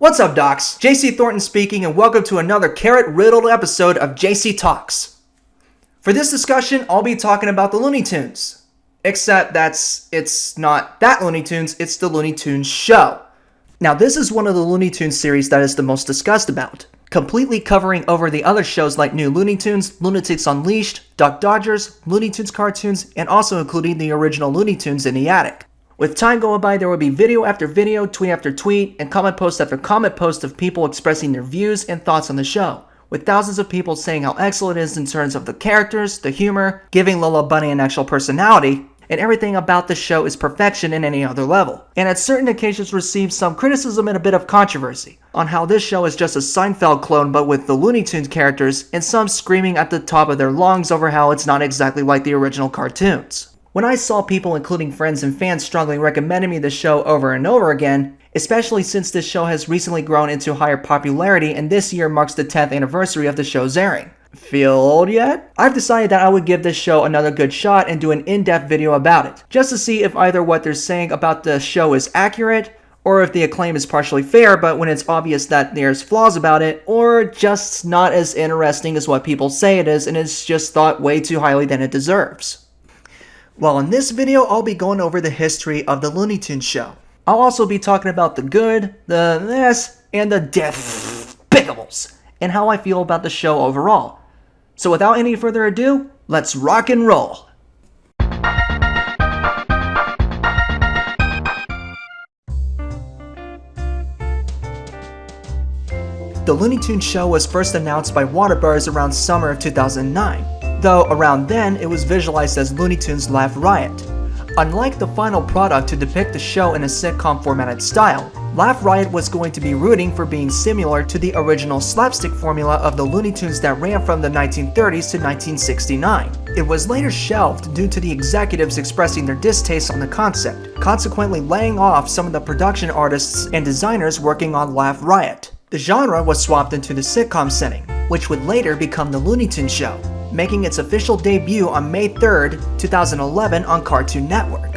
What's up, docs? JC Thornton speaking, and welcome to another carrot-riddled episode of JC Talks. For this discussion, I'll be talking about the Looney Tunes. Except it's not that Looney Tunes, it's the Looney Tunes Show. Now, this is one of the Looney Tunes series that is the most discussed about, completely covering over the other shows like New Looney Tunes, Lunatics Unleashed, Duck Dodgers, Looney Tunes cartoons, and also including the original Looney Tunes in the attic. With time going by, there will be video after video, tweet after tweet, and comment post after comment post of people expressing their views and thoughts on the show, with thousands of people saying how excellent it is in terms of the characters, the humor, giving Lola Bunny an actual personality, and everything about the show is perfection in any other level. And at certain occasions received some criticism and a bit of controversy on how this show is just a Seinfeld clone but with the Looney Tunes characters, and some screaming at the top of their lungs over how it's not exactly like the original cartoons. When I saw people, including friends and fans, strongly recommending me the show over and over again, especially since this show has recently grown into higher popularity and this year marks the 10th anniversary of the show's airing. Feel old yet? I've decided that I would give this show another good shot and do an in-depth video about it, just to see if either what they're saying about the show is accurate, or if the acclaim is partially fair but when it's obvious that there's flaws about it, or just not as interesting as what people say it is and it's just thought way too highly than it deserves. Well, in this video, I'll be going over the history of the Looney Tunes show. I'll also be talking about the good, the mess, and the despicables, and how I feel about the show overall. So without any further ado, let's rock and roll! The Looney Tunes show was first announced by Warner Bros. Around summer of 2009. Though around then it was visualized as Looney Tunes Laugh Riot. Unlike the final product to depict the show in a sitcom formatted style, Laugh Riot was going to be rooting for being similar to the original slapstick formula of the Looney Tunes that ran from the 1930s to 1969. It was later shelved due to the executives expressing their distaste on the concept, consequently laying off some of the production artists and designers working on Laugh Riot. The genre was swapped into the sitcom setting, which would later become the Looney Tunes Show, making its official debut on May 3rd, 2011 on Cartoon Network.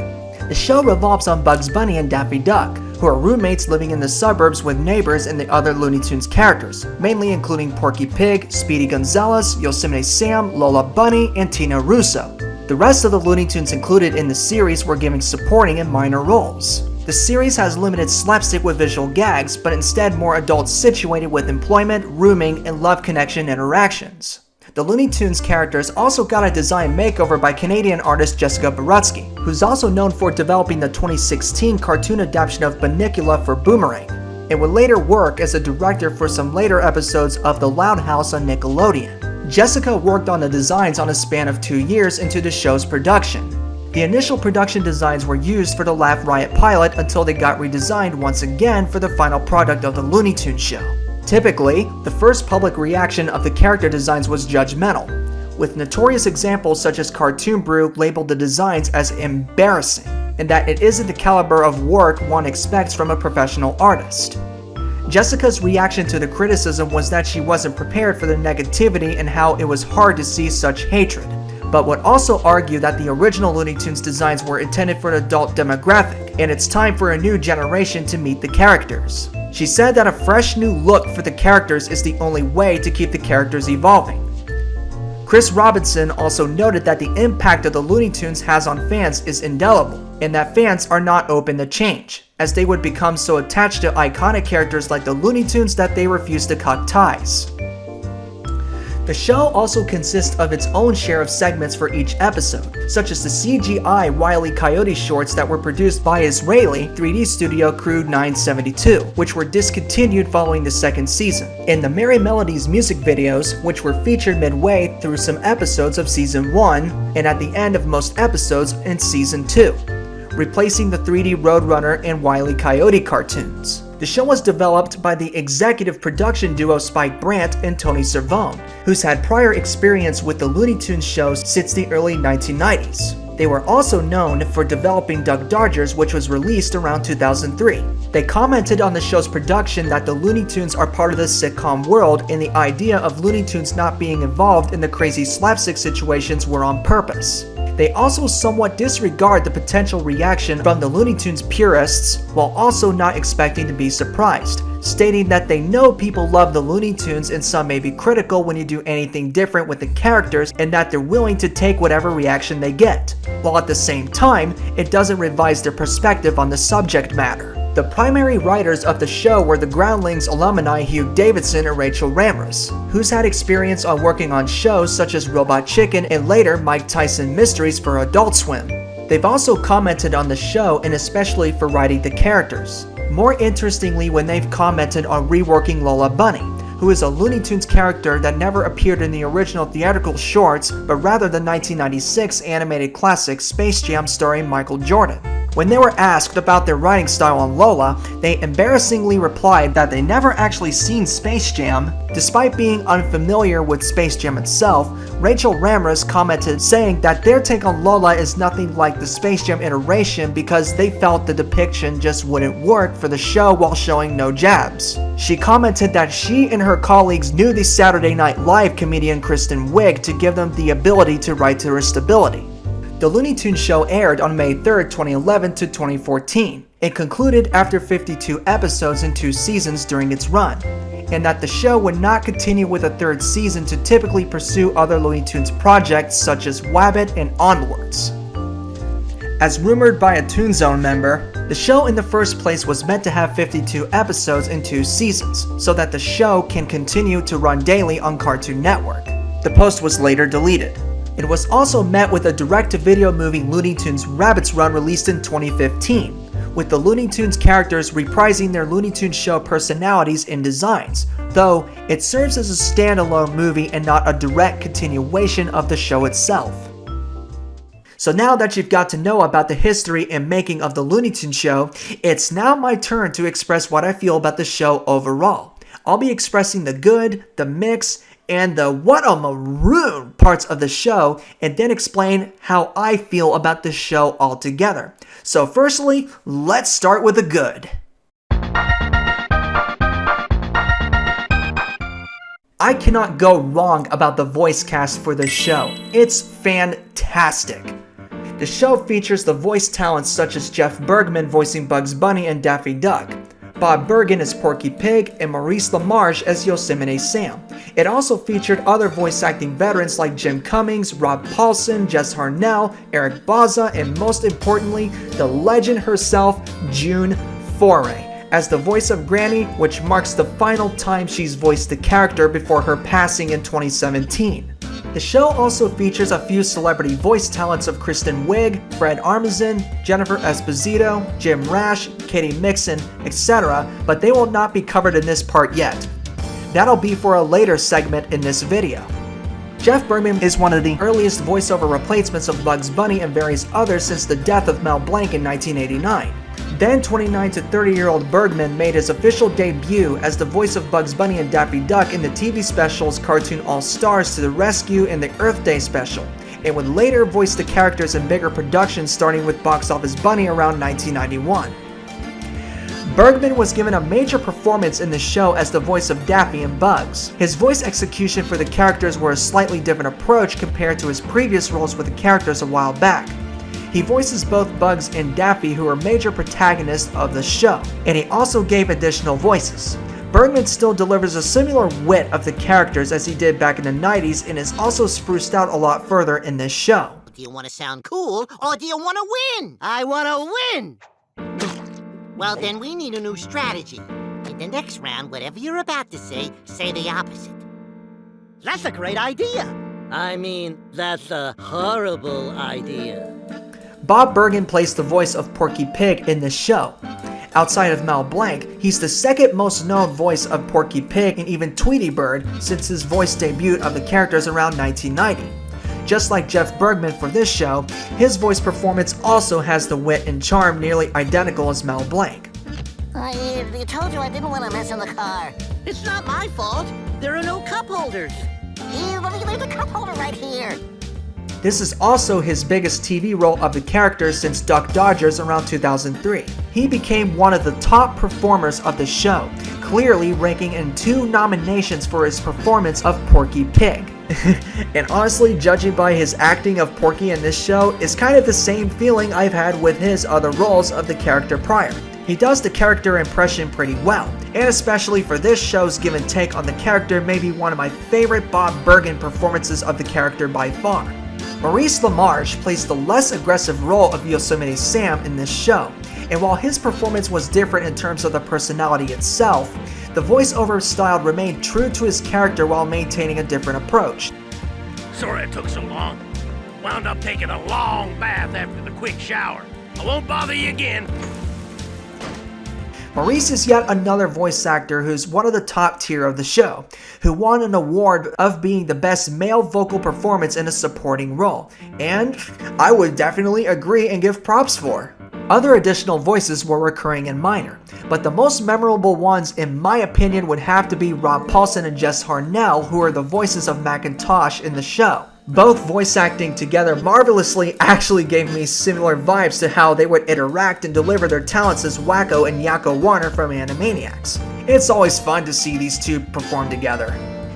The show revolves on Bugs Bunny and Daffy Duck, who are roommates living in the suburbs with neighbors and the other Looney Tunes characters, mainly including Porky Pig, Speedy Gonzales, Yosemite Sam, Lola Bunny, and Tina Russo. The rest of the Looney Tunes included in the series were given supporting and minor roles. The series has limited slapstick with visual gags, but instead more adults situated with employment, rooming, and love connection interactions. The Looney Tunes characters also got a design makeover by Canadian artist Jessica Barutsky, who's also known for developing the 2016 cartoon adaptation of Bunnicula for Boomerang, and would later work as a director for some later episodes of The Loud House on Nickelodeon. Jessica worked on the designs on a span of 2 years into the show's production. The initial production designs were used for the Laugh Riot pilot until they got redesigned once again for the final product of the Looney Tunes show. Typically, the first public reaction of the character designs was judgmental, with notorious examples such as Cartoon Brew labeled the designs as embarrassing, and that it isn't the caliber of work one expects from a professional artist. Jessica's reaction to the criticism was that she wasn't prepared for the negativity and how it was hard to see such hatred, but would also argue that the original Looney Tunes designs were intended for an adult demographic, and it's time for a new generation to meet the characters. She said that a fresh new look for the characters is the only way to keep the characters evolving. Chris Robinson also noted that the impact of the Looney Tunes has on fans is indelible, and that fans are not open to change, as they would become so attached to iconic characters like the Looney Tunes that they refuse to cut ties. The show also consists of its own share of segments for each episode, such as the CGI Wile E Coyote shorts that were produced by Israeli 3D studio Crew 972, which were discontinued following the second season, and the Merry Melodies music videos, which were featured midway through some episodes of Season 1 and at the end of most episodes in Season 2, replacing the 3D Road Runner and Wile E Coyote cartoons. The show was developed by the executive production duo Spike Brandt and Tony Cervone, who's had prior experience with the Looney Tunes shows since the early 1990s. They were also known for developing Duck Dodgers, which was released around 2003. They commented on the show's production that the Looney Tunes are part of the sitcom world, and the idea of Looney Tunes not being involved in the crazy slapstick situations were on purpose. They also somewhat disregard the potential reaction from the Looney Tunes purists while also not expecting to be surprised, stating that they know people love the Looney Tunes and some may be critical when you do anything different with the characters and that they're willing to take whatever reaction they get, while at the same time, it doesn't revise their perspective on the subject matter. The primary writers of the show were the Groundlings alumni Hugh Davidson and Rachel Ramrus, who's had experience on working on shows such as Robot Chicken and later Mike Tyson Mysteries for Adult Swim. They've also commented on the show and especially for writing the characters. More interestingly, when they've commented on reworking Lola Bunny, who is a Looney Tunes character that never appeared in the original theatrical shorts, but rather the 1996 animated classic Space Jam starring Michael Jordan. When they were asked about their writing style on Lola, they embarrassingly replied that they never actually seen Space Jam. Despite being unfamiliar with Space Jam itself, Rachel Ramrus commented saying that their take on Lola is nothing like the Space Jam iteration because they felt the depiction just wouldn't work for the show while showing no jabs. She commented that she and her colleagues knew the Saturday Night Live comedian Kristen Wiig to give them the ability to write to her stability. The Looney Tunes Show aired on May 3, 2011 to 2014. It concluded after 52 episodes and 2 seasons during its run, and that the show would not continue with a 3rd season to typically pursue other Looney Tunes projects such as Wabbit and onwards. As rumored by a Toon Zone member, the show in the first place was meant to have 52 episodes and 2 seasons, so that the show can continue to run daily on Cartoon Network. The post was later deleted. It was also met with a direct-to-video movie Looney Tunes Rabbit's Run released in 2015, with the Looney Tunes characters reprising their Looney Tunes Show personalities and designs, though it serves as a standalone movie and not a direct continuation of the show itself. So now that you've got to know about the history and making of the Looney Tunes Show, it's now my turn to express what I feel about the show overall. I'll be expressing the good, the mixed, and the what a maroon parts of the show, and then explain how I feel about the show altogether. So firstly, let's start with the good. I cannot go wrong about the voice cast for this show. It's fantastic. The show features the voice talents such as Jeff Bergman voicing Bugs Bunny and Daffy Duck, Bob Bergen as Porky Pig, and Maurice LaMarche as Yosemite Sam. It also featured other voice acting veterans like Jim Cummings, Rob Paulson, Jess Harnell, Eric Bauza, and most importantly, the legend herself, June Foray, as the voice of Granny, which marks the final time she's voiced the character before her passing in 2017. The show also features a few celebrity voice talents of Kristen Wiig, Fred Armisen, Jennifer Esposito, Jim Rash, Katie Mixon, etc., but they will not be covered in this part yet. That'll be for a later segment in this video. Jeff Bergman is one of the earliest voiceover replacements of Bugs Bunny and various others since the death of Mel Blanc in 1989. Then 29 to 30-year-old Bergman made his official debut as the voice of Bugs Bunny and Daffy Duck in the TV specials Cartoon All-Stars to the Rescue and the Earth Day special, and would later voice the characters in bigger productions starting with Box Office Bunny around 1991. Bergman was given a major performance in the show as the voice of Daffy and Bugs. His voice execution for the characters were a slightly different approach compared to his previous roles with the characters a while back. He voices both Bugs and Daffy, who are major protagonists of the show, and he also gave additional voices. Bergman still delivers a similar wit of the characters as he did back in the 90s and is also spruced out a lot further in this show. Do you want to sound cool, or do you want to win? I want to win! Well, then we need a new strategy. In the next round, whatever you're about to say the opposite. That's a great idea. I mean, that's a horrible idea. Bob Bergen plays the voice of Porky Pig in this show. Outside of Mel Blanc, he's the second most known voice of Porky Pig and even Tweety Bird since his voice debut of the characters around 1990. Just like Jeff Bergman for this show, his voice performance also has the wit and charm nearly identical as Mel Blanc. I told you I didn't want to mess in the car. It's not my fault. There are no cup holders. There's a cup holder right here. This is also his biggest TV role of the character since Duck Dodgers around 2003. He became one of the top performers of the show, clearly ranking in 2 nominations for his performance of Porky Pig. And honestly, judging by his acting of Porky in this show, is kind of the same feeling I've had with his other roles of the character prior. He does the character impression pretty well, and especially for this show's give and take on the character may be one of my favorite Bob Bergen performances of the character by far. Maurice LaMarche plays the less aggressive role of Yosemite Sam in this show, and while his performance was different in terms of the personality itself, the voiceover style remained true to his character while maintaining a different approach. Sorry it took so long. Wound up taking a long bath after the quick shower. I won't bother you again. Maurice is yet another voice actor who's one of the top tier of the show, who won an award of being the best male vocal performance in a supporting role, and I would definitely agree and give props for. Other additional voices were recurring and minor, but the most memorable ones in my opinion would have to be Rob Paulsen and Jess Harnell, who are the voices of Macintosh in the show. Both voice acting together marvelously actually gave me similar vibes to how they would interact and deliver their talents as Wacko and Yakko Warner from Animaniacs. It's always fun to see these two perform together.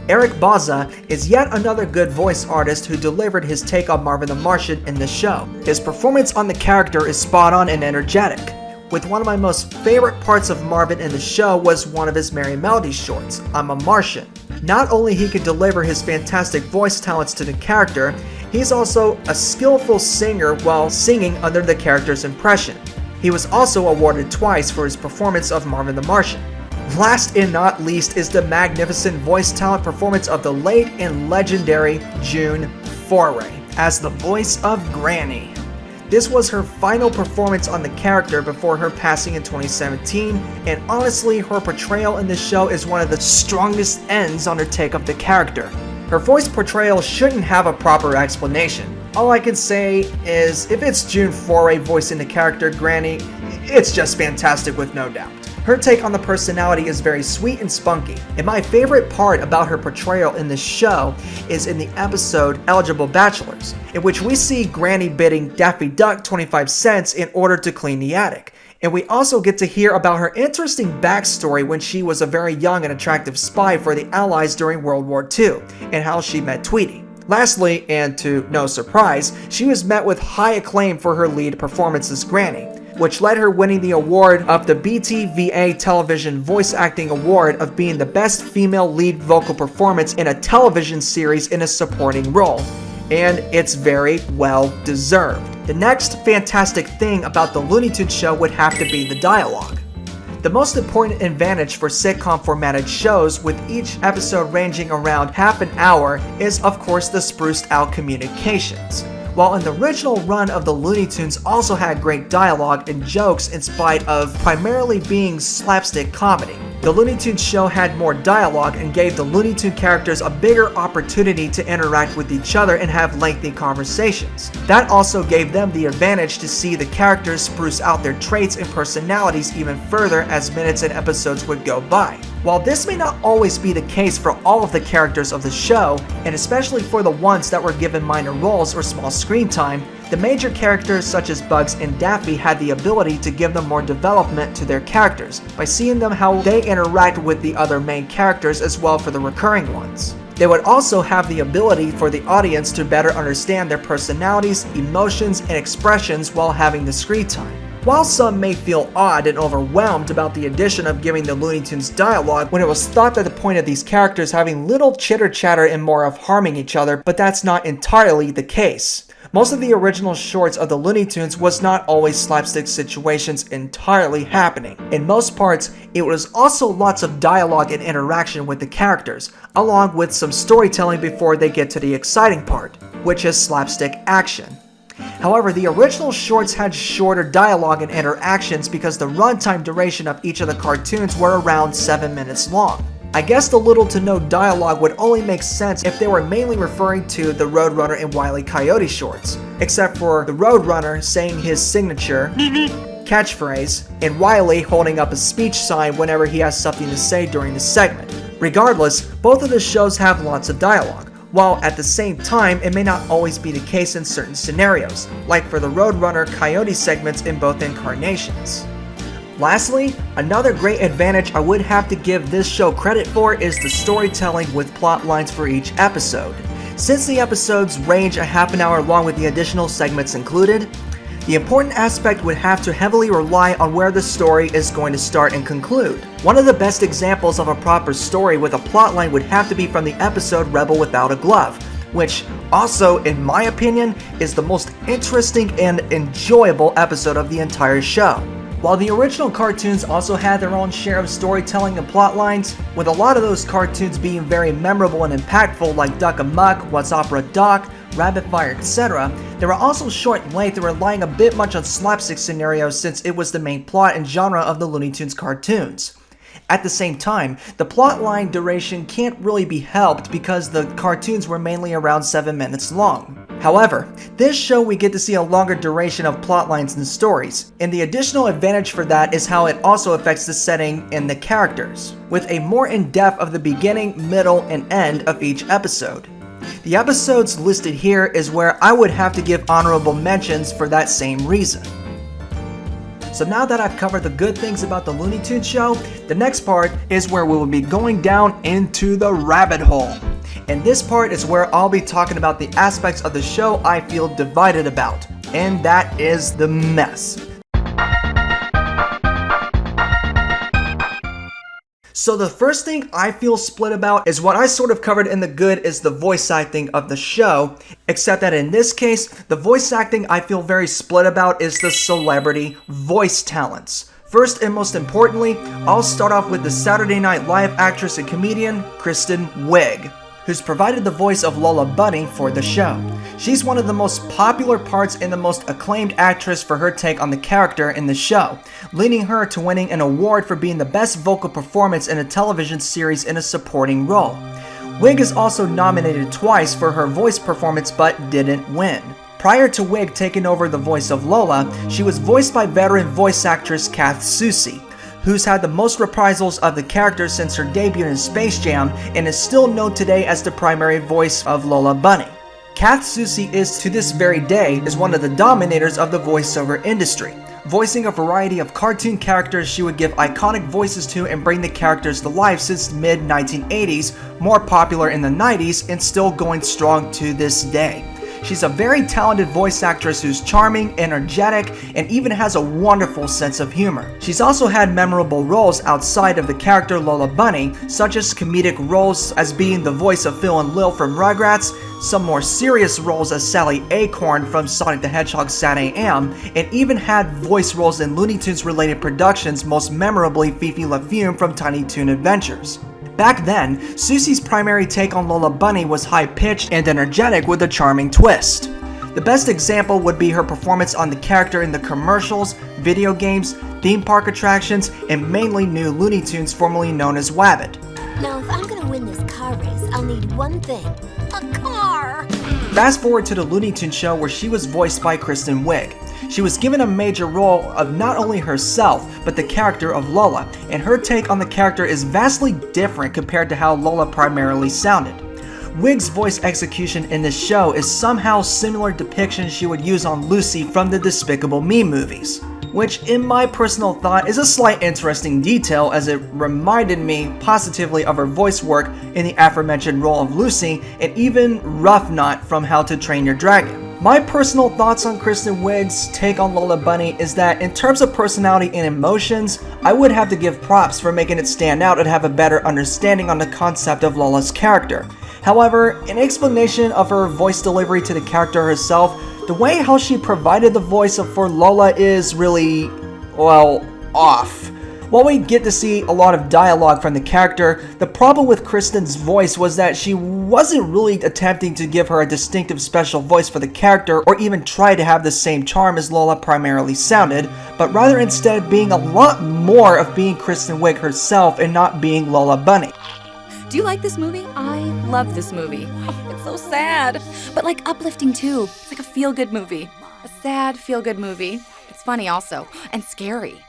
Eric Bauza is yet another good voice artist who delivered his take on Marvin the Martian in the show. His performance on the character is spot on and energetic, with one of my most favorite parts of Marvin in the show was one of his Merry Melodies shorts, I'm a Martian. Not only he could deliver his fantastic voice talents to the character, he's also a skillful singer while singing under the character's impression. He was also awarded twice for his performance of Marvin the Martian. Last and not least is the magnificent voice talent performance of the late and legendary June Foray as the voice of Granny. This was her final performance on the character before her passing in 2017, and honestly, her portrayal in this show is one of the strongest ends on her take of the character. Her voice portrayal shouldn't have a proper explanation. All I can say is, if it's June Foray voicing the character Granny, it's just fantastic with no doubt. Her take on the personality is very sweet and spunky, and my favorite part about her portrayal in this show is in the episode Eligible Bachelors, in which we see Granny bidding Daffy Duck 25 cents in order to clean the attic. And we also get to hear about her interesting backstory when she was a very young and attractive spy for the Allies during World War II, and how she met Tweety. Lastly, and to no surprise, she was met with high acclaim for her lead performance as Granny, which led her winning the award of the BTVA Television Voice Acting Award of being the best female lead vocal performance in a television series in a supporting role. And it's very well deserved. The next fantastic thing about the Looney Tunes show would have to be the dialogue. The most important advantage for sitcom formatted shows, with each episode ranging around half an hour, is of course the spruced out communications. While in the original run of the Looney Tunes also had great dialogue and jokes in spite of primarily being slapstick comedy, the Looney Tunes show had more dialogue and gave the Looney Tunes characters a bigger opportunity to interact with each other and have lengthy conversations. That also gave them the advantage to see the characters spruce out their traits and personalities even further as minutes and episodes would go by. While this may not always be the case for all of the characters of the show, and especially for the ones that were given minor roles or small screen time, the major characters such as Bugs and Daffy had the ability to give them more development to their characters by seeing them how they interact with the other main characters as well for the recurring ones. They would also have the ability for the audience to better understand their personalities, emotions, and expressions while having the screen time. While some may feel odd and overwhelmed about the addition of giving the Looney Tunes dialogue when it was thought that the point of these characters having little chitter chatter and more of harming each other, but that's not entirely the case. Most of the original shorts of the Looney Tunes was not always slapstick situations entirely happening. In most parts, it was also lots of dialogue and interaction with the characters, along with some storytelling before they get to the exciting part, which is slapstick action. However, the original shorts had shorter dialogue and interactions because the runtime duration of each of the cartoons were around 7 minutes long. I guess the little to no dialogue would only make sense if they were mainly referring to the Road Runner and Wile E Coyote shorts, except for the Road Runner saying his signature catchphrase and Wile E holding up a speech sign whenever he has something to say during the segment. Regardless, both of the shows have lots of dialogue, while at the same time it may not always be the case in certain scenarios, like for the Road Runner Coyote segments in both incarnations. Lastly, another great advantage I would have to give this show credit for is the storytelling with plot lines for each episode. Since the episodes range a half an hour long with the additional segments included, the important aspect would have to heavily rely on where the story is going to start and conclude. One of the best examples of a proper story with a plotline would have to be from the episode Rebel Without a Glove, which also, in my opinion, is the most interesting and enjoyable episode of the entire show. While the original cartoons also had their own share of storytelling and plotlines, with a lot of those cartoons being very memorable and impactful like Duck Amuck, What's Opera Doc, Rabbit Fire, etc., they were also short in length and relying a bit much on slapstick scenarios since it was the main plot and genre of the Looney Tunes cartoons. At the same time, the plotline duration can't really be helped because the cartoons were mainly around 7 minutes long. However, this show we get to see a longer duration of plotlines and stories, and the additional advantage for that is how it also affects the setting and the characters, with a more in-depth of the beginning, middle, and end of each episode. The episodes listed here is where I would have to give honorable mentions for that same reason. So now that I've covered the good things about the Looney Tunes show, the next part is where we will be going down into the rabbit hole. And this part is where I'll be talking about the aspects of the show I feel divided about, and that is the mess. So the first thing I feel split about is what I sort of covered in the good is the voice acting of the show, except that in this case, the voice acting I feel very split about is the celebrity voice talents. First and most importantly, I'll start off with the Saturday Night Live actress and comedian, Kristen Wiig, who's provided the voice of Lola Bunny for the show. She's one of the most popular parts and the most acclaimed actress for her take on the character in the show, leading her to winning an award for being the best vocal performance in a television series in a supporting role. Wiig is also nominated twice for her voice performance but didn't win. Prior to Wiig taking over the voice of Lola, she was voiced by veteran voice actress Kath Soucie, who's had the most reprisals of the character since her debut in Space Jam and is still known today as the primary voice of Lola Bunny. Kath Soucie is, to this very day, is one of the dominators of the voiceover industry. Voicing a variety of cartoon characters she would give iconic voices to and bring the characters to life since the mid-1980s, more popular in the 90s, and still going strong to this day. She's a very talented voice actress who's charming, energetic, and even has a wonderful sense of humor. She's also had memorable roles outside of the character Lola Bunny, such as comedic roles as being the voice of Phil and Lil from Rugrats, some more serious roles as Sally Acorn from Sonic the Hedgehog Sad AM, and even had voice roles in Looney Tunes related productions, most memorably Fifi La Fume from Tiny Toon Adventures. Back then, Sousie's primary take on Lola Bunny was high-pitched and energetic with a charming twist. The best example would be her performance on the character in the commercials, video games, theme park attractions, and mainly new Looney Tunes formerly known as Wabbit. Now, if I'm gonna win this car race, I'll need one thing. A car! Fast forward to the Looney Tunes show where she was voiced by Kristen Wiig. She was given a major role of not only herself, but the character of Lola, and her take on the character is vastly different compared to how Lola primarily sounded. Wiig's voice execution in this show is somehow similar depictions she would use on Lucy from the Despicable Me movies, which in my personal thought is a slight interesting detail as it reminded me positively of her voice work in the aforementioned role of Lucy and even Rough Knot from How to Train Your Dragon. My personal thoughts on Kristen Wiig's take on Lola Bunny is that in terms of personality and emotions, I would have to give props for making it stand out and have a better understanding on the concept of Lola's character. However, in explanation of her voice delivery to the character herself, the way how she provided the voice for Lola is really, well, off. While we get to see a lot of dialogue from the character, the problem with Kristen's voice was that she wasn't really attempting to give her a distinctive special voice for the character or even try to have the same charm as Lola primarily sounded, but rather instead being a lot more of being Kristen Wiig herself and not being Lola Bunny. Do you like this movie? I love this movie. Oh, it's so sad, but like uplifting too. It's like a feel-good movie. A sad, feel-good movie. It's funny also, and scary.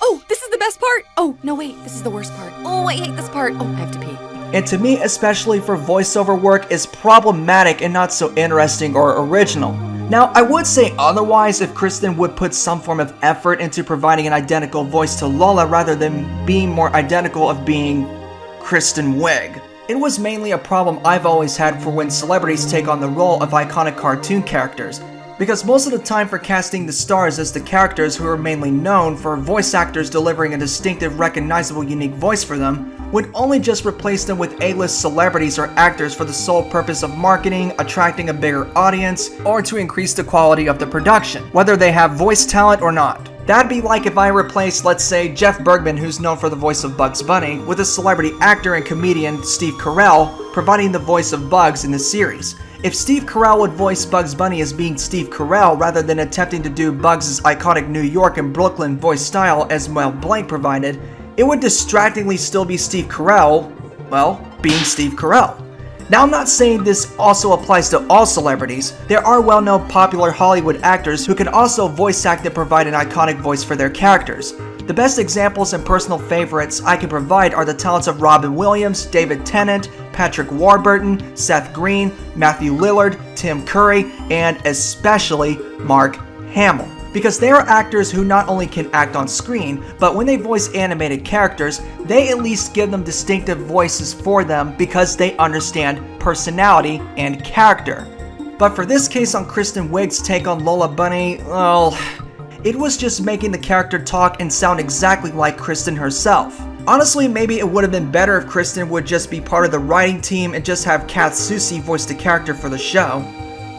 Oh, this is the best part. Oh, no wait, this is the worst part. Oh, I hate this part. Oh, I have to pee. And to me, especially for voiceover work, is problematic and not so interesting or original. Now, I would say otherwise if Kristen would put some form of effort into providing an identical voice to Lola rather than being more identical of being Kristen Wiig. It was mainly a problem I've always had for when celebrities take on the role of iconic cartoon characters, because most of the time for casting the stars as the characters who are mainly known for voice actors delivering a distinctive, recognizable, unique voice for them, would only just replace them with A-list celebrities or actors for the sole purpose of marketing, attracting a bigger audience, or to increase the quality of the production, whether they have voice talent or not. That'd be like if I replaced, let's say, Jeff Bergman, who's known for the voice of Bugs Bunny, with a celebrity actor and comedian, Steve Carell, providing the voice of Bugs in the series. If Steve Carell would voice Bugs Bunny as being Steve Carell rather than attempting to do Bugs' iconic New York and Brooklyn voice style as Mel Blanc provided, it would distractingly still be Steve Carell, well, being Steve Carell. Now, I'm not saying this also applies to all celebrities. There are well-known popular Hollywood actors who can also voice act and provide an iconic voice for their characters. The best examples and personal favorites I can provide are the talents of Robin Williams, David Tennant, Patrick Warburton, Seth Green, Matthew Lillard, Tim Curry, and especially Mark Hamill. Because they are actors who not only can act on screen, but when they voice animated characters, they at least give them distinctive voices for them because they understand personality and character. But for this case on Kristen Wiig's take on Lola Bunny, well, it was just making the character talk and sound exactly like Kristen herself. Honestly, maybe it would have been better if Kristen would just be part of the writing team and just have Kath Soucie voice the character for the show.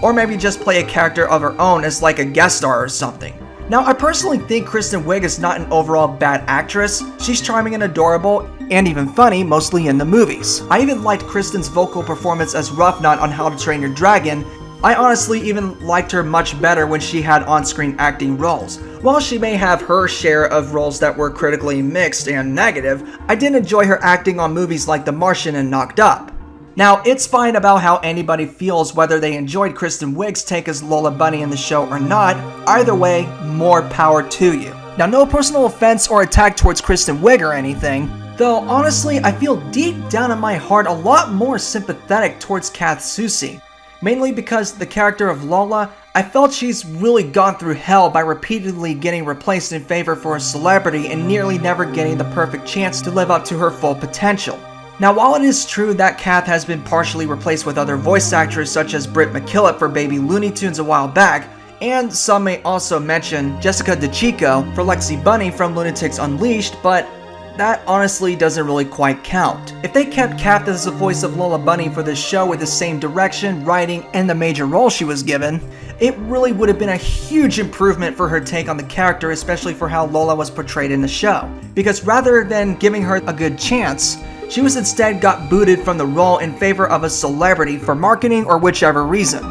Or maybe just play a character of her own as like a guest star or something. Now, I personally think Kristen Wiig is not an overall bad actress. She's charming and adorable, and even funny, mostly in the movies. I even liked Kristen's vocal performance as Ruffnut on How to Train Your Dragon. I honestly even liked her much better when she had on-screen acting roles. While she may have her share of roles that were critically mixed and negative, I did enjoy her acting on movies like The Martian and Knocked Up. Now, it's fine about how anybody feels whether they enjoyed Kristen Wiig's take as Lola Bunny in the show or not. Either way, more power to you. Now, no personal offense or attack towards Kristen Wiig or anything, though honestly, I feel deep down in my heart a lot more sympathetic towards Kath Soucie. Mainly because the character of Lola, I felt she's really gone through hell by repeatedly getting replaced in favor for a celebrity and nearly never getting the perfect chance to live up to her full potential. Now, while it is true that Kath has been partially replaced with other voice actors such as Britt McKillop for Baby Looney Tunes a while back, and some may also mention Jessica DeChico for Lexi Bunny from Lunatics Unleashed, but that honestly doesn't really quite count. If they kept Kath as the voice of Lola Bunny for this show with the same direction, writing, and the major role she was given, it really would have been a huge improvement for her take on the character, especially for how Lola was portrayed in the show. Because rather than giving her a good chance, she was instead got booted from the role in favor of a celebrity for marketing or whichever reason.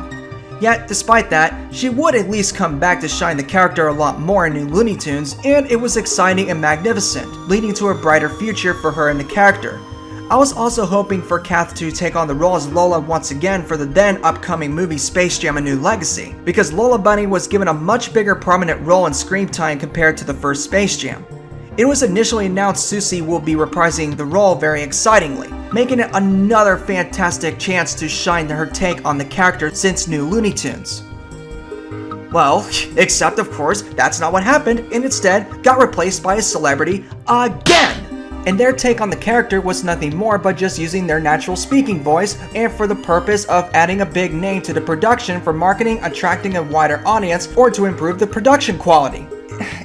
Yet, despite that, she would at least come back to shine the character a lot more in New Looney Tunes, and it was exciting and magnificent, leading to a brighter future for her and the character. I was also hoping for Kath to take on the role as Lola once again for the then upcoming movie Space Jam: A New Legacy, because Lola Bunny was given a much bigger prominent role in screen time compared to the first Space Jam. It was initially announced Soucie will be reprising the role very excitingly, making it another fantastic chance to shine her take on the character since New Looney Tunes. Well, except of course, that's not what happened, and instead got replaced by a celebrity again! And their take on the character was nothing more but just using their natural speaking voice, and for the purpose of adding a big name to the production for marketing, attracting a wider audience, or to improve the production quality.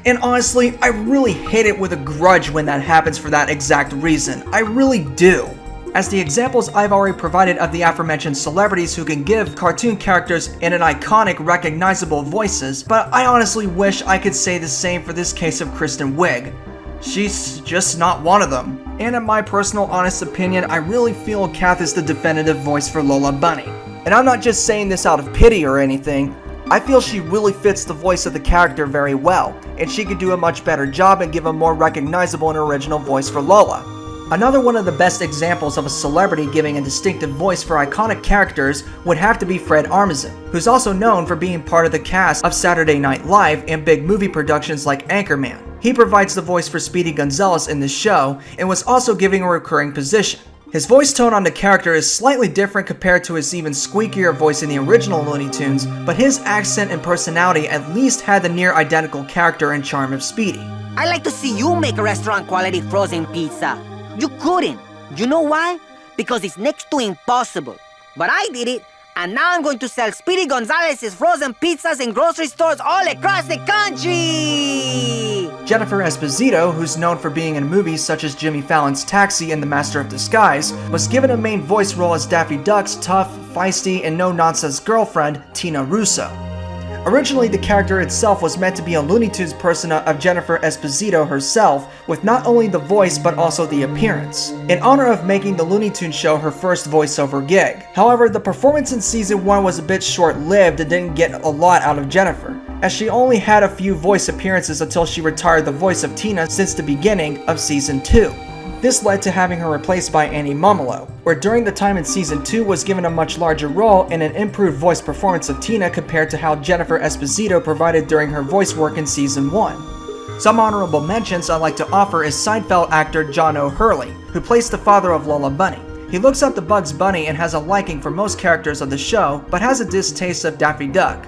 And honestly, I really hate it with a grudge when that happens for that exact reason. I really do. As the examples I've already provided of the aforementioned celebrities who can give cartoon characters and an iconic, recognizable voices, but I honestly wish I could say the same for this case of Kristen Wiig. She's just not one of them. And in my personal honest opinion, I really feel Kath is the definitive voice for Lola Bunny. And I'm not just saying this out of pity or anything. I feel she really fits the voice of the character very well, and she could do a much better job and give a more recognizable and original voice for Lola. Another one of the best examples of a celebrity giving a distinctive voice for iconic characters would have to be Fred Armisen, who's also known for being part of the cast of Saturday Night Live and big movie productions like Anchorman. He provides the voice for Speedy Gonzales in this show and was also giving a recurring position. His voice tone on the character is slightly different compared to his even squeakier voice in the original Looney Tunes, but his accent and personality at least had the near identical character and charm of Speedy. I'd like to see you make a restaurant quality frozen pizza. You couldn't. You know why? because it's next to impossible. But I did it, and now I'm going to sell Speedy Gonzalez's frozen pizzas in grocery stores all across the country! Jennifer Esposito, who's known for being in movies such as Jimmy Fallon's Taxi and The Master of Disguise, was given a main voice role as Daffy Duck's tough, feisty, and no-nonsense girlfriend, Tina Russo. Originally, the character itself was meant to be a Looney Tunes persona of Jennifer Esposito herself, with not only the voice but also the appearance, in honor of making the Looney Tunes Show her first voiceover gig. However, the performance in season 1 was a bit short-lived and didn't get a lot out of Jennifer, as she only had a few voice appearances until she retired the voice of Tina since the beginning of season 2. This led to having her replaced by Annie Mumolo, where during the time in season 2 was given a much larger role and an improved voice performance of Tina compared to how Jennifer Esposito provided during her voice work in season 1. Some honorable mentions I'd like to offer is Seinfeld actor John O'Hurley, who plays the father of Lola Bunny. He looks up to Bugs Bunny and has a liking for most characters of the show, but has a distaste of Daffy Duck.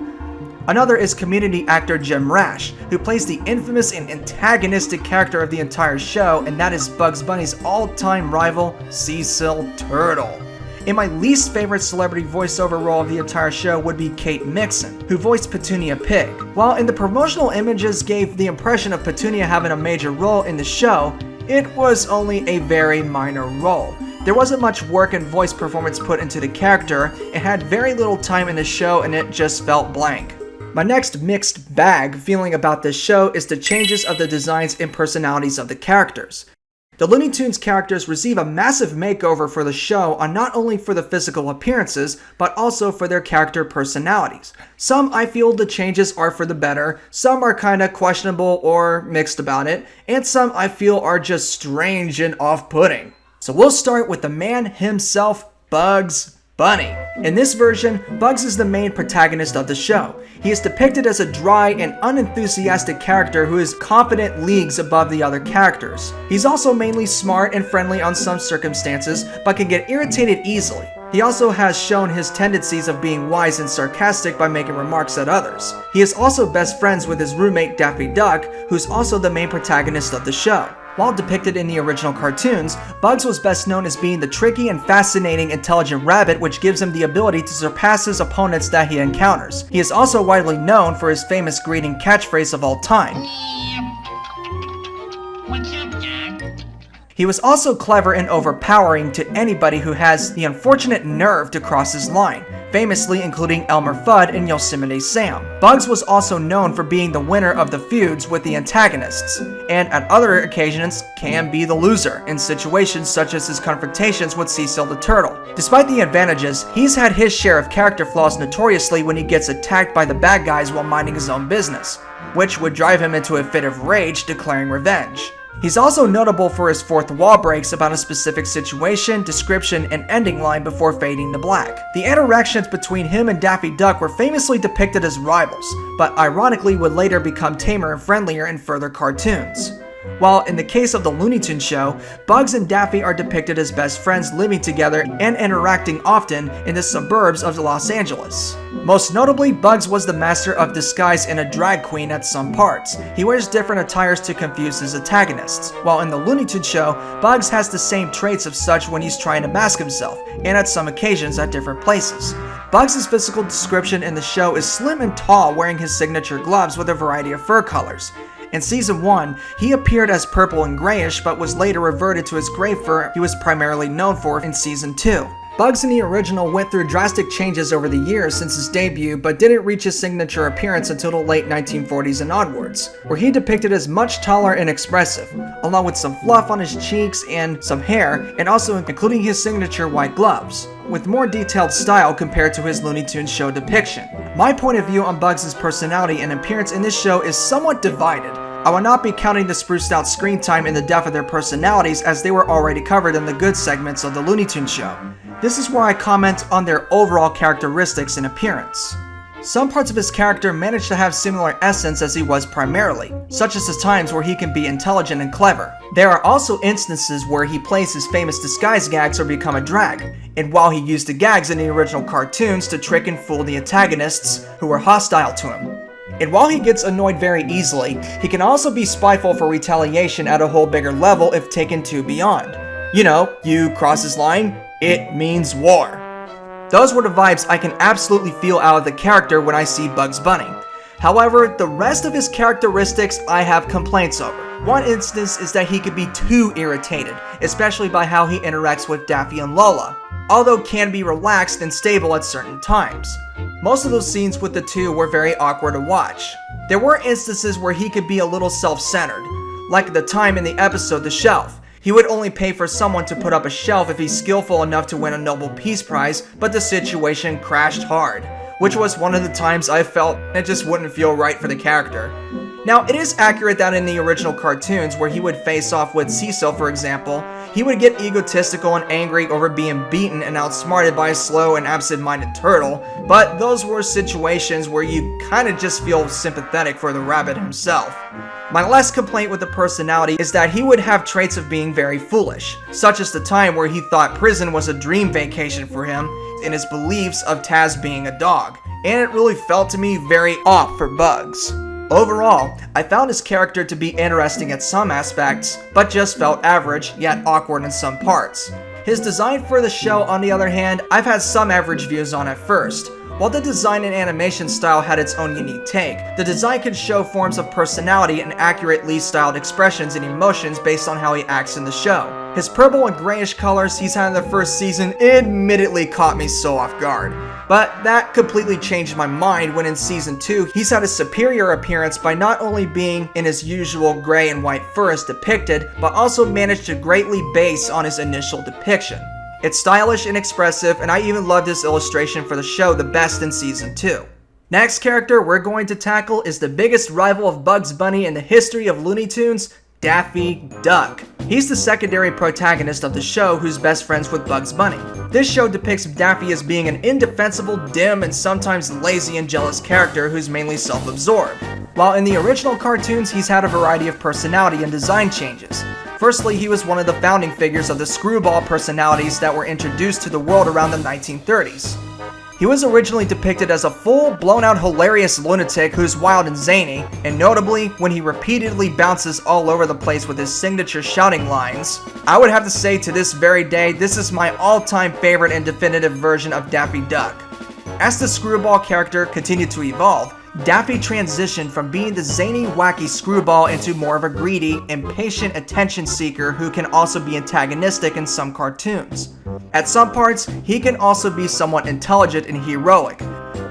Another is Community actor Jim Rash, who plays the infamous and antagonistic character of the entire show, and that is Bugs Bunny's all-time rival, Cecil Turtle. And my least favorite celebrity voiceover role of the entire show would be Kate Mixon, who voiced Petunia Pig. While in the promotional images gave the impression of Petunia having a major role in the show, it was only a very minor role. There wasn't much work and voice performance put into the character, it had very little time in the show, and it just felt blank. My next mixed bag feeling about this show is the changes of the designs and personalities of the characters. The Looney Tunes characters receive a massive makeover for the show on not only for the physical appearances, but also for their character personalities. Some I feel the changes are for the better, some are kinda questionable or mixed about it, and some I feel are just strange and off-putting. So we'll start with the man himself, Bugs Bunny. In this version, Bugs is the main protagonist of the show. He is depicted as a dry and unenthusiastic character who is confident leagues above the other characters. He's also mainly smart and friendly on some circumstances, but can get irritated easily. He also has shown his tendencies of being wise and sarcastic by making remarks at others. He is also best friends with his roommate Daffy Duck, who's also the main protagonist of the show. While depicted in the original cartoons, Bugs was best known as being the tricky and fascinating intelligent rabbit, which gives him the ability to surpass his opponents that he encounters. He is also widely known for his famous greeting catchphrase of all time. What's up, Doc? He was also clever and overpowering to anybody who has the unfortunate nerve to cross his line, famously including Elmer Fudd and Yosemite Sam. Bugs was also known for being the winner of the feuds with the antagonists, and at other occasions can be the loser in situations such as his confrontations with Cecil the Turtle. Despite the advantages, he's had his share of character flaws notoriously when he gets attacked by the bad guys while minding his own business, which would drive him into a fit of rage declaring revenge. He's also notable for his fourth wall breaks about a specific situation, description, and ending line before fading to black. The interactions between him and Daffy Duck were famously depicted as rivals, but ironically would later become tamer and friendlier in further cartoons. While in the case of the Looney Tunes Show, Bugs and Daffy are depicted as best friends living together and interacting often in the suburbs of Los Angeles. Most notably, Bugs was the master of disguise and a drag queen at some parts. He wears different attires to confuse his antagonists, while in the Looney Tunes Show, Bugs has the same traits of such when he's trying to mask himself, and at some occasions at different places. Bugs' physical description in the show is slim and tall, wearing his signature gloves with a variety of fur colors. In season 1, he appeared as purple and grayish, but was later reverted to his gray fur he was primarily known for in season 2. Bugs in the original went through drastic changes over the years since his debut, but didn't reach his signature appearance until the late 1940s and onwards, where he depicted as much taller and expressive, along with some fluff on his cheeks and some hair, and also including his signature white gloves, with more detailed style compared to his Looney Tunes Show depiction. My point of view on Bugs' personality and appearance in this show is somewhat divided. I will not be counting the spruced out screen time and the depth of their personalities, as they were already covered in the good segments of the Looney Tunes Show. This is where I comment on their overall characteristics and appearance. Some parts of his character manage to have similar essence as he was primarily, such as the times where he can be intelligent and clever. There are also instances where he plays his famous disguise gags or become a drag, and while he used the gags in the original cartoons to trick and fool the antagonists who were hostile to him. And while he gets annoyed very easily, he can also be spiteful for retaliation at a whole bigger level if taken too beyond. You know, you cross his line, It means war. Those were the vibes I can absolutely feel out of the character when I see Bugs Bunny. However, the rest of his characteristics I have complaints over. One instance is that he could be too irritated, especially by how he interacts with Daffy and Lola, although can be relaxed and stable at certain times. Most of those scenes with the two were very awkward to watch. There were instances where he could be a little self-centered, like the time in the episode The Shelf. He would only pay for someone to put up a shelf if he's skillful enough to win a Nobel Peace Prize, but the situation crashed hard, which was one of the times I felt it just wouldn't feel right for the character. Now, it is accurate that in the original cartoons, where he would face off with Cecil, for example, he would get egotistical and angry over being beaten and outsmarted by a slow and absent-minded turtle, but those were situations where you kinda just feel sympathetic for the rabbit himself. My last complaint with the personality is that he would have traits of being very foolish, such as the time where he thought prison was a dream vacation for him, and his beliefs of Taz being a dog, and it really felt to me very off for Bugs. Overall, I found his character to be interesting at some aspects, but just felt average, yet awkward in some parts. His design for the show, on the other hand, I've had some average views on at first. While the design and animation style had its own unique take, the design can show forms of personality and accurately styled expressions and emotions based on how he acts in the show. His purple and grayish colors he's had in the first season admittedly caught me so off guard, but that completely changed my mind when in season 2 he's had a superior appearance by not only being in his usual gray and white fur as depicted, but also managed to greatly base on his initial depiction. It's stylish and expressive, and I even loved his illustration for the show the best in season 2. Next character we're going to tackle is the biggest rival of Bugs Bunny in the history of Looney Tunes, Daffy Duck. He's the secondary protagonist of the show who's best friends with Bugs Bunny. This show depicts Daffy as being an indefensible, dim, and sometimes lazy and jealous character who's mainly self-absorbed. While in the original cartoons, he's had a variety of personality and design changes. Firstly, he was one of the founding figures of the screwball personalities that were introduced to the world around the 1930s. He was originally depicted as a full, blown-out, hilarious lunatic who's wild and zany, and notably, when he repeatedly bounces all over the place with his signature shouting lines. I would have to say to this very day, this is my all-time favorite and definitive version of Daffy Duck. As the screwball character continued to evolve, Daffy transitioned from being the zany, wacky screwball into more of a greedy, impatient attention seeker who can also be antagonistic in some cartoons. At some parts, he can also be somewhat intelligent and heroic,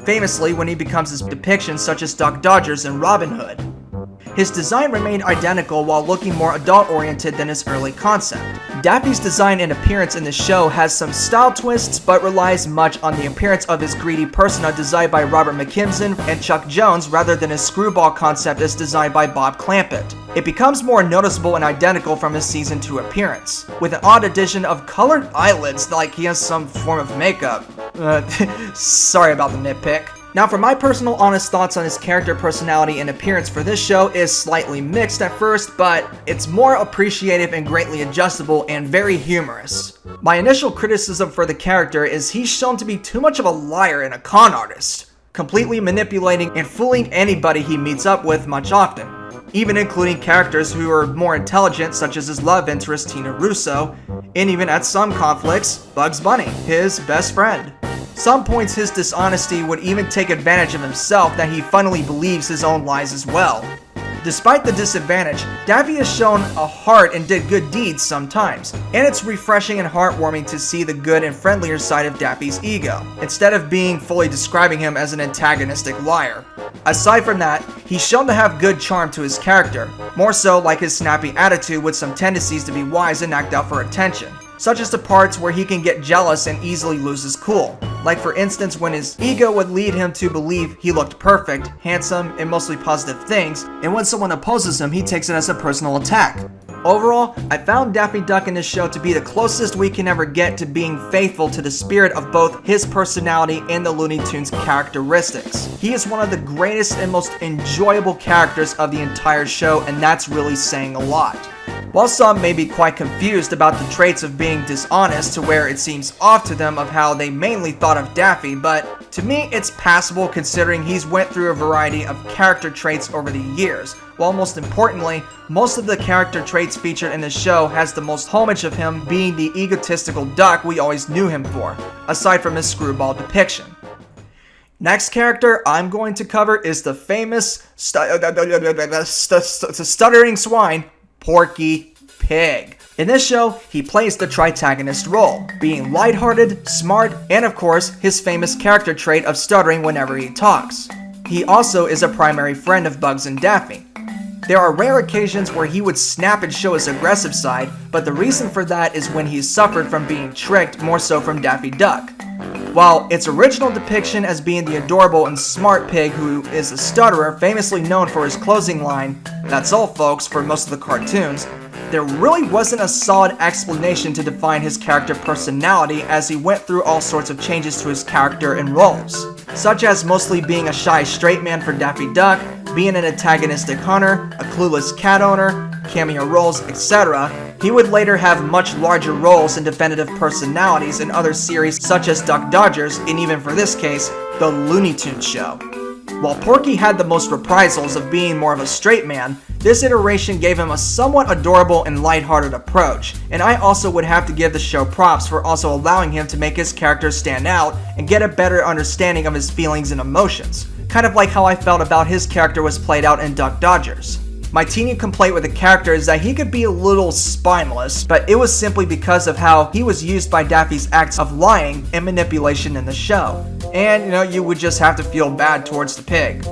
famously when he becomes his depictions such as Duck Dodgers and Robin Hood. His design remained identical while looking more adult-oriented than his early concept. Daffy's design and appearance in the show has some style twists, but relies much on the appearance of his greedy persona designed by Robert McKimson and Chuck Jones rather than his screwball concept as designed by Bob Clampett. It becomes more noticeable and identical from his season 2 appearance, with an odd addition of colored eyelids like he has some form of makeup. Sorry about the nitpick. Now, for my personal honest thoughts on his character, personality, and appearance for this show is slightly mixed at first, but it's more appreciative and greatly adjustable and very humorous. My initial criticism for the character is he's shown to be too much of a liar and a con artist, completely manipulating and fooling anybody he meets up with much often, even including characters who are more intelligent such as his love interest Tina Russo, and even at some conflicts, Bugs Bunny, his best friend. Some points his dishonesty would even take advantage of himself that he funnily believes his own lies as well. Despite the disadvantage, Daffy has shown a heart and did good deeds sometimes, and it's refreshing and heartwarming to see the good and friendlier side of Daffy's ego, instead of being fully describing him as an antagonistic liar. Aside from that, he's shown to have good charm to his character, more so like his snappy attitude with some tendencies to be wise and act out for attention, such as the parts where he can get jealous and easily lose his cool. Like for instance when his ego would lead him to believe he looked perfect, handsome, and mostly positive things, and when someone opposes him he takes it as a personal attack. Overall, I found Daffy Duck in this show to be the closest we can ever get to being faithful to the spirit of both his personality and the Looney Tunes characteristics. He is one of the greatest and most enjoyable characters of the entire show, and that's really saying a lot. While some may be quite confused about the traits of being dishonest to where it seems off to them of how they mainly thought of Daffy, but To me, it's passable considering he's went through a variety of character traits over the years, while most importantly, most of the character traits featured in the show has the most homage of him being the egotistical duck we always knew him for, aside from his screwball depiction. Next character I'm going to cover is the famous stuttering swine, Porky Pig. In this show, he plays the tritagonist role, being lighthearted, smart, and of course, his famous character trait of stuttering whenever he talks. He also is a primary friend of Bugs and Daffy. There are rare occasions where he would snap and show his aggressive side, but the reason for that is when he suffered from being tricked more so from Daffy Duck. While its original depiction as being the adorable and smart pig who is a stutterer famously known for his closing line, "That's all folks," for most of the cartoons, there really wasn't a solid explanation to define his character personality as he went through all sorts of changes to his character and roles, such as mostly being a shy straight man for Daffy Duck, being an antagonistic hunter, a clueless cat owner, cameo roles, etc. He would later have much larger roles and definitive personalities in other series such as Duck Dodgers, and even for this case, the Looney Tunes Show. While Porky had the most reprisals of being more of a straight man, this iteration gave him a somewhat adorable and lighthearted approach, and I also would have to give the show props for also allowing him to make his character stand out and get a better understanding of his feelings and emotions, kind of like how I felt about his character was played out in Duck Dodgers. My teeny complaint with the character is that he could be a little spineless, but it was simply because of how he was used by Daffy's acts of lying and manipulation in the show. And, you would just have to feel bad towards the pig.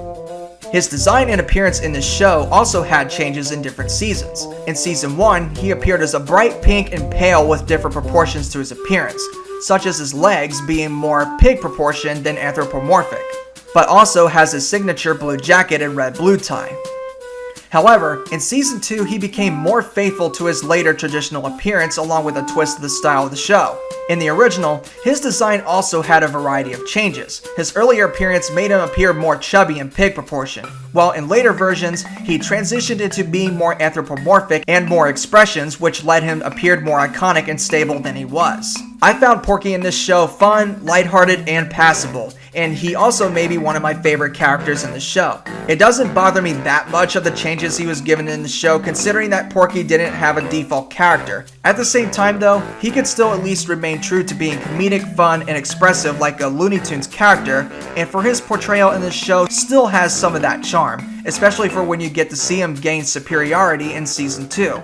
His design and appearance in the show also had changes in different seasons. In season 1, he appeared as a bright pink and pale with different proportions to his appearance, such as his legs being more pig proportioned than anthropomorphic, but also has his signature blue jacket and red blue tie. However, in season 2, he became more faithful to his later traditional appearance along with a twist of the style of the show. In the original, his design also had a variety of changes. His earlier appearance made him appear more chubby and pig proportion, while in later versions, he transitioned into being more anthropomorphic and more expressions, which led him appeared more iconic and stable than he was. I found Porky in this show fun, lighthearted, and passable, and he also may be one of my favorite characters in the show. It doesn't bother me that much of the changes he was given in the show, considering that Porky didn't have a default character. At the same time though, he could still at least remain true to being comedic, fun, and expressive like a Looney Tunes character, and for his portrayal in the show still has some of that charm, especially for when you get to see him gain superiority in season 2.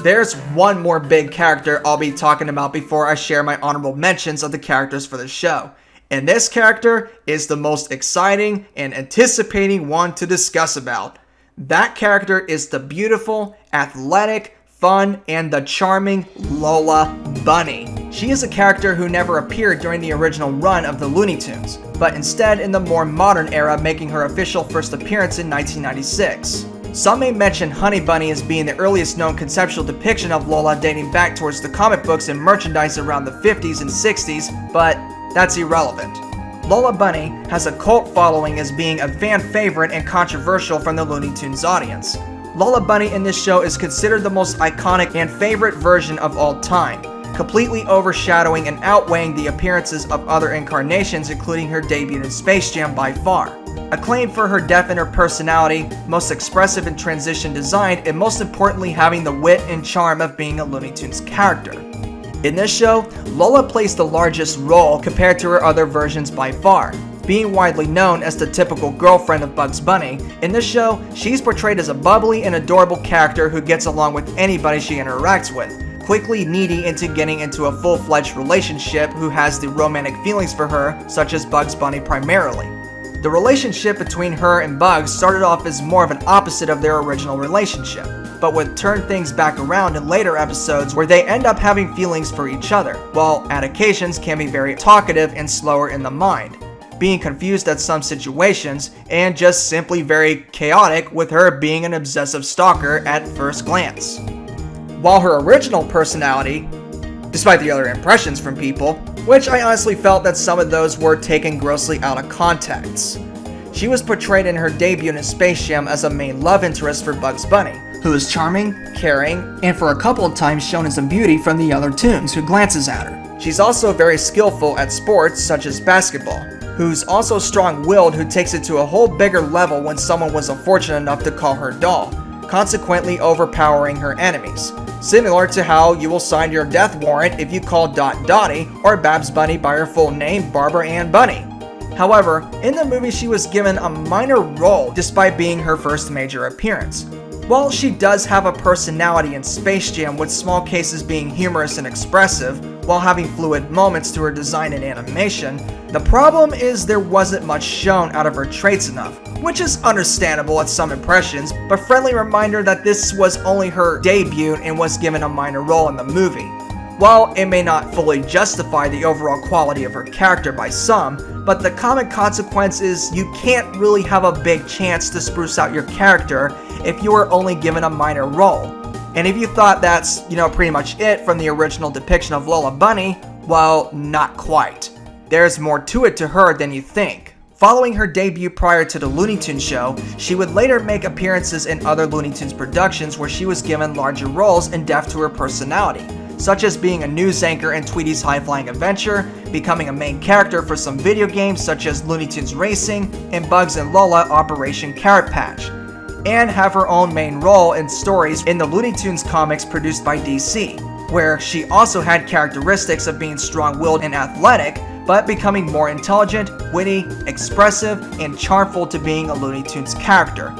There's one more big character I'll be talking about before I share my honorable mentions of the characters for the show. And this character is the most exciting and anticipating one to discuss about. That character is the beautiful, athletic, fun, and the charming Lola Bunny. She is a character who never appeared during the original run of the Looney Tunes, but instead in the more modern era, making her official first appearance in 1996. Some may mention Honey Bunny as being the earliest known conceptual depiction of Lola dating back towards the comic books and merchandise around the 50s and 60s, but that's irrelevant. Lola Bunny has a cult following as being a fan favorite and controversial from the Looney Tunes audience. Lola Bunny in this show is considered the most iconic and favorite version of all time, completely overshadowing and outweighing the appearances of other incarnations, including her debut in Space Jam by far. Acclaimed for her depth in her personality, most expressive and transition design, and most importantly having the wit and charm of being a Looney Tunes character. In this show, Lola plays the largest role compared to her other versions by far. Being widely known as the typical girlfriend of Bugs Bunny, in this show, she's portrayed as a bubbly and adorable character who gets along with anybody she interacts with, quickly needy into getting into a full-fledged relationship who has the romantic feelings for her, such as Bugs Bunny primarily. The relationship between her and Bugs started off as more of an opposite of their original relationship, but would turn things back around in later episodes where they end up having feelings for each other, while at occasions can be very talkative and slower in the mind, being confused at some situations, and just simply very chaotic with her being an obsessive stalker at first glance. While her original personality, despite the other impressions from people, which I honestly felt that some of those were taken grossly out of context. She was portrayed in her debut in Space Jam as a main love interest for Bugs Bunny, who is charming, caring, and for a couple of times shown as a beauty from the other tunes who glances at her. She's also very skillful at sports such as basketball. who's also strong-willed, who takes it to a whole bigger level when someone was unfortunate enough to call her doll, consequently overpowering her enemies. Similar to how you will sign your death warrant if you call Dot Dottie or Babs Bunny by her full name, Barbara Ann Bunny. However, in the movie she was given a minor role despite being her first major appearance. While she does have a personality in Space Jam, with small cases being humorous and expressive, while having fluid moments to her design and animation, the problem is there wasn't much shown out of her traits enough, which is understandable at some impressions, but friendly reminder that this was only her debut and was given a minor role in the movie. While it may not fully justify the overall quality of her character by some, but the common consequence is you can't really have a big chance to spruce out your character if you were only given a minor role. And if you thought that's, pretty much it from the original depiction of Lola Bunny, well, not quite. There's more to it to her than you think. Following her debut prior to the Looney Tunes Show, she would later make appearances in other Looney Tunes productions where she was given larger roles and depth to her personality, such as being a news anchor in Tweety's High-Flying Adventure, becoming a main character for some video games such as Looney Tunes Racing, and Bugs and Lola Operation Carrot Patch, and have her own main role in stories in the Looney Tunes comics produced by DC, where she also had characteristics of being strong-willed and athletic, but becoming more intelligent, witty, expressive, and charmful to being a Looney Tunes character.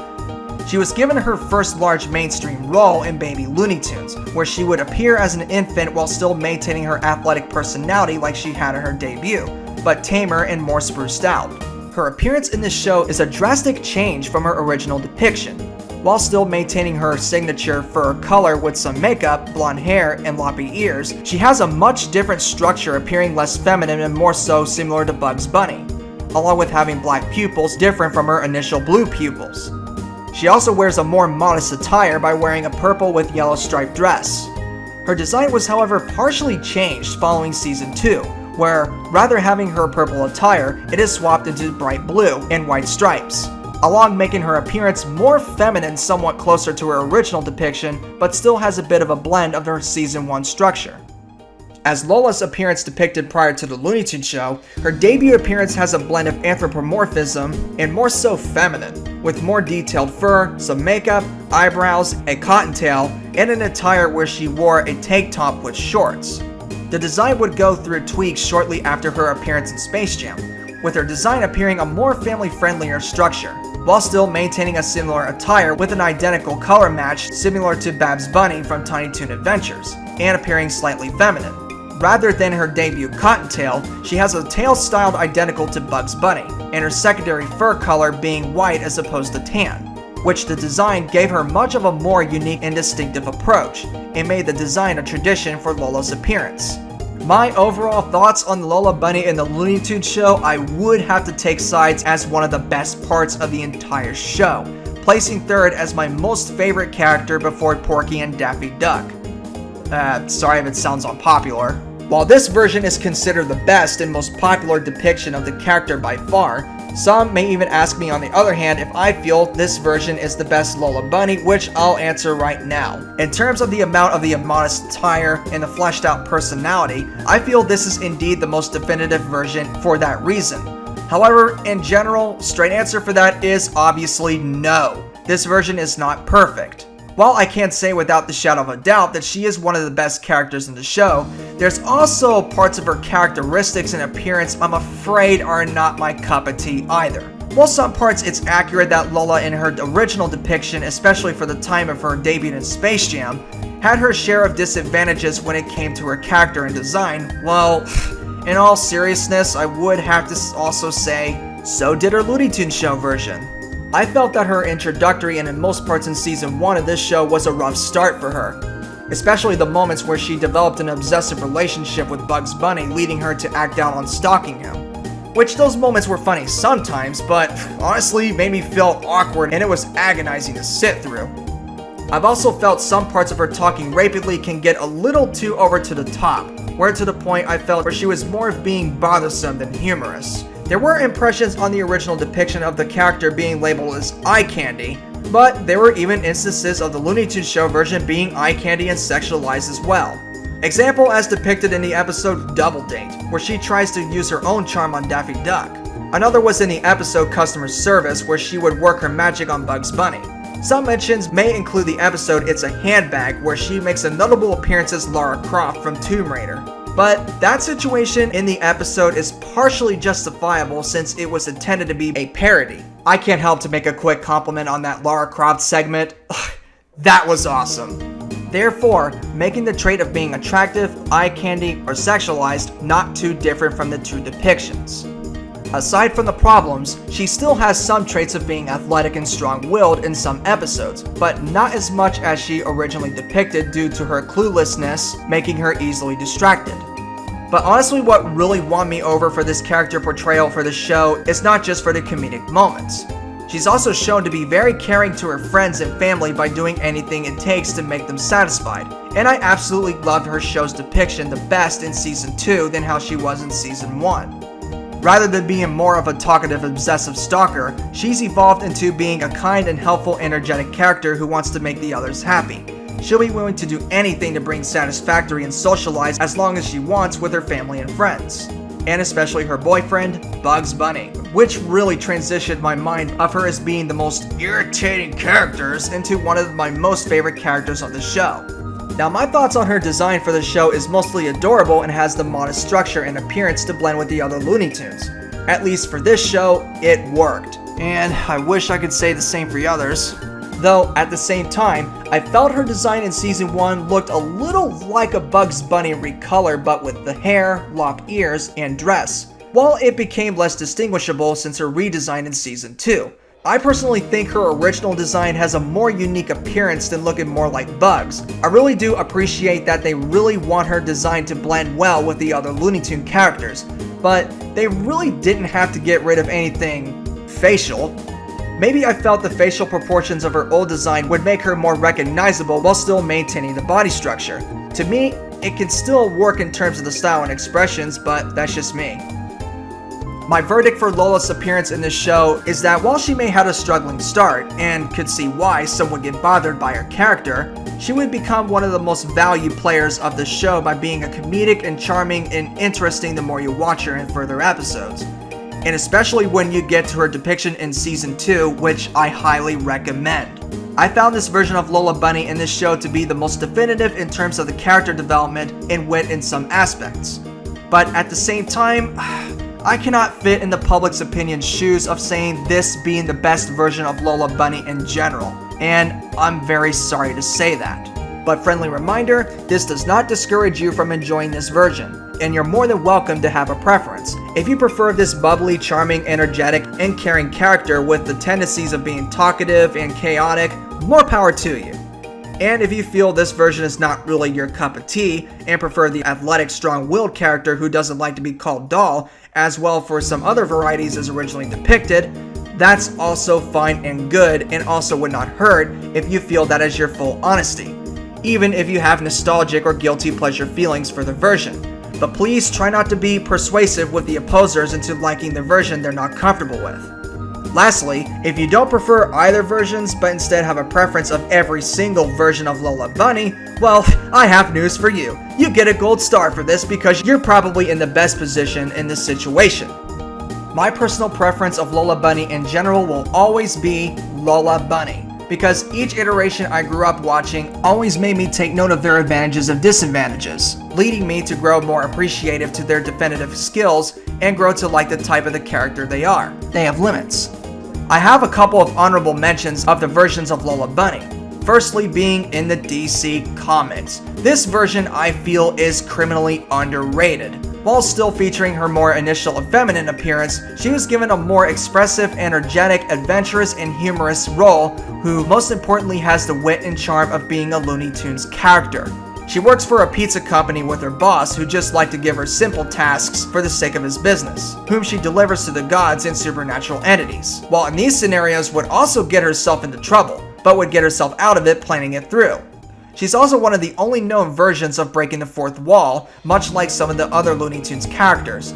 She was given her first large mainstream role in Baby Looney Tunes, where she would appear as an infant while still maintaining her athletic personality like she had in her debut, but tamer and more spruced out. Her appearance in this show is a drastic change from her original depiction. While still maintaining her signature fur color with some makeup, blonde hair, and loppy ears, she has a much different structure, appearing less feminine and more so similar to Bugs Bunny, along with having black pupils different from her initial blue pupils. She also wears a more modest attire by wearing a purple with yellow striped dress. Her design was, however, partially changed following season 2, where rather having her purple attire, it is swapped into bright blue and white stripes, along making her appearance more feminine, somewhat closer to her original depiction, but still has a bit of a blend of her season 1 structure. As Lola's appearance depicted prior to the Looney Tunes Show, her debut appearance has a blend of anthropomorphism and more so feminine, with more detailed fur, some makeup, eyebrows, a cottontail, and an attire where she wore a tank top with shorts. The design would go through tweaks shortly after her appearance in Space Jam, with her design appearing a more family-friendlier structure, while still maintaining a similar attire with an identical color match similar to Babs Bunny from Tiny Toon Adventures, and appearing slightly feminine. Rather than her debut cottontail, she has a tail styled identical to Bugs Bunny, and her secondary fur color being white as opposed to tan, which the design gave her much of a more unique and distinctive approach, and made the design a tradition for Lola's appearance. My overall thoughts on Lola Bunny in the Looney Tunes Show, I would have to take sides as one of the best parts of the entire show, placing third as my most favorite character before Porky and Daffy Duck. Sorry if it sounds unpopular. While this version is considered the best and most popular depiction of the character by far, some may even ask me on the other hand if I feel this version is the best Lola Bunny, which I'll answer right now. In terms of the amount of the immodest attire and the fleshed out personality, I feel this is indeed the most definitive version for that reason. However, in general, straight answer for that is obviously no. This version is not perfect. While I can't say without the shadow of a doubt that she is one of the best characters in the show, there's also parts of her characteristics and appearance I'm afraid are not my cup of tea either. While some parts it's accurate that Lola in her original depiction, especially for the time of her debut in Space Jam, had her share of disadvantages when it came to her character and design, well, in all seriousness, I would have to also say, so did her Looney Tunes Show version. I felt that her introductory and in most parts in season 1 of this show was a rough start for her, especially the moments where she developed an obsessive relationship with Bugs Bunny, leading her to act out on stalking him. Which those moments were funny sometimes, but honestly made me feel awkward and it was agonizing to sit through. I've also felt some parts of her talking rapidly can get a little too over to the top, where to the point I felt where she was more of being bothersome than humorous. There were impressions on the original depiction of the character being labeled as eye candy, but there were even instances of the Looney Tunes Show version being eye candy and sexualized as well. Example as depicted in the episode Double Date, where she tries to use her own charm on Daffy Duck. Another was in the episode Customer Service, where she would work her magic on Bugs Bunny. Some mentions may include the episode It's a Handbag, where she makes a notable appearance as Lara Croft from Tomb Raider. But that situation in the episode is partially justifiable since it was intended to be a parody. I can't help to make a quick compliment on that Lara Croft segment. That was awesome. Therefore, making the trait of being attractive, eye candy, or sexualized not too different from the two depictions. Aside from the problems, she still has some traits of being athletic and strong-willed in some episodes, but not as much as she originally depicted due to her cluelessness, making her easily distracted. But honestly, what really won me over for this character portrayal for the show is not just for the comedic moments. She's also shown to be very caring to her friends and family by doing anything it takes to make them satisfied, and I absolutely loved her show's depiction the best in Season 2 than how she was in Season 1. Rather than being more of a talkative, obsessive stalker, she's evolved into being a kind and helpful, energetic character who wants to make the others happy. She'll be willing to do anything to bring satisfactory and socialize as long as she wants with her family and friends. And especially her boyfriend, Bugs Bunny, which really transitioned my mind of her as being the most irritating characters into one of my most favorite characters on the show. Now, my thoughts on her design for the show is mostly adorable and has the modest structure and appearance to blend with the other Looney Tunes. At least for this show, it worked. And I wish I could say the same for the others. Though, at the same time, I felt her design in Season 1 looked a little like a Bugs Bunny recolor, but with the hair, lock ears, and dress, while it became less distinguishable since her redesign in Season 2. I personally think her original design has a more unique appearance than looking more like Bugs. I really do appreciate that they really want her design to blend well with the other Looney Tune characters, but they really didn't have to get rid of anything facial. Maybe I felt the facial proportions of her old design would make her more recognizable while still maintaining the body structure. To me, it can still work in terms of the style and expressions, but that's just me. My verdict for Lola's appearance in this show is that while she may have a struggling start, and could see why some would get bothered by her character, she would become one of the most valued players of the show by being a comedic and charming and interesting the more you watch her in further episodes. And especially when you get to her depiction in Season 2, which I highly recommend. I found this version of Lola Bunny in this show to be the most definitive in terms of the character development and wit in some aspects. But at the same time, I cannot fit in the public's opinion's shoes of saying this being the best version of Lola Bunny in general, and I'm very sorry to say that. But friendly reminder, this does not discourage you from enjoying this version, and you're more than welcome to have a preference. If you prefer this bubbly, charming, energetic, and caring character with the tendencies of being talkative and chaotic, more power to you. And if you feel this version is not really your cup of tea and prefer the athletic, strong-willed character who doesn't like to be called doll, as well for some other varieties as originally depicted, that's also fine and good, and also would not hurt if you feel that is your full honesty, even if you have nostalgic or guilty pleasure feelings for the version. But please try not to be persuasive with the opposers into liking the version they're not comfortable with. Lastly, if you don't prefer either versions but instead have a preference of every single version of Lola Bunny, well, I have news for you. You get a gold star for this because you're probably in the best position in this situation. My personal preference of Lola Bunny in general will always be Lola Bunny, because each iteration I grew up watching always made me take note of their advantages and disadvantages, leading me to grow more appreciative to their definitive skills and grow to like the type of the character they are. They have limits. I have a couple of honorable mentions of the versions of Lola Bunny. Firstly being in the DC Comics. This version I feel is criminally underrated. While still featuring her more initial feminine appearance, she was given a more expressive, energetic, adventurous, and humorous role, who most importantly has the wit and charm of being a Looney Tunes character. She works for a pizza company with her boss, who just like to give her simple tasks for the sake of his business, whom she delivers to the gods and supernatural entities, while in these scenarios would also get herself into trouble, but would get herself out of it planning it through. She's also one of the only known versions of breaking the fourth wall, much like some of the other Looney Tunes characters.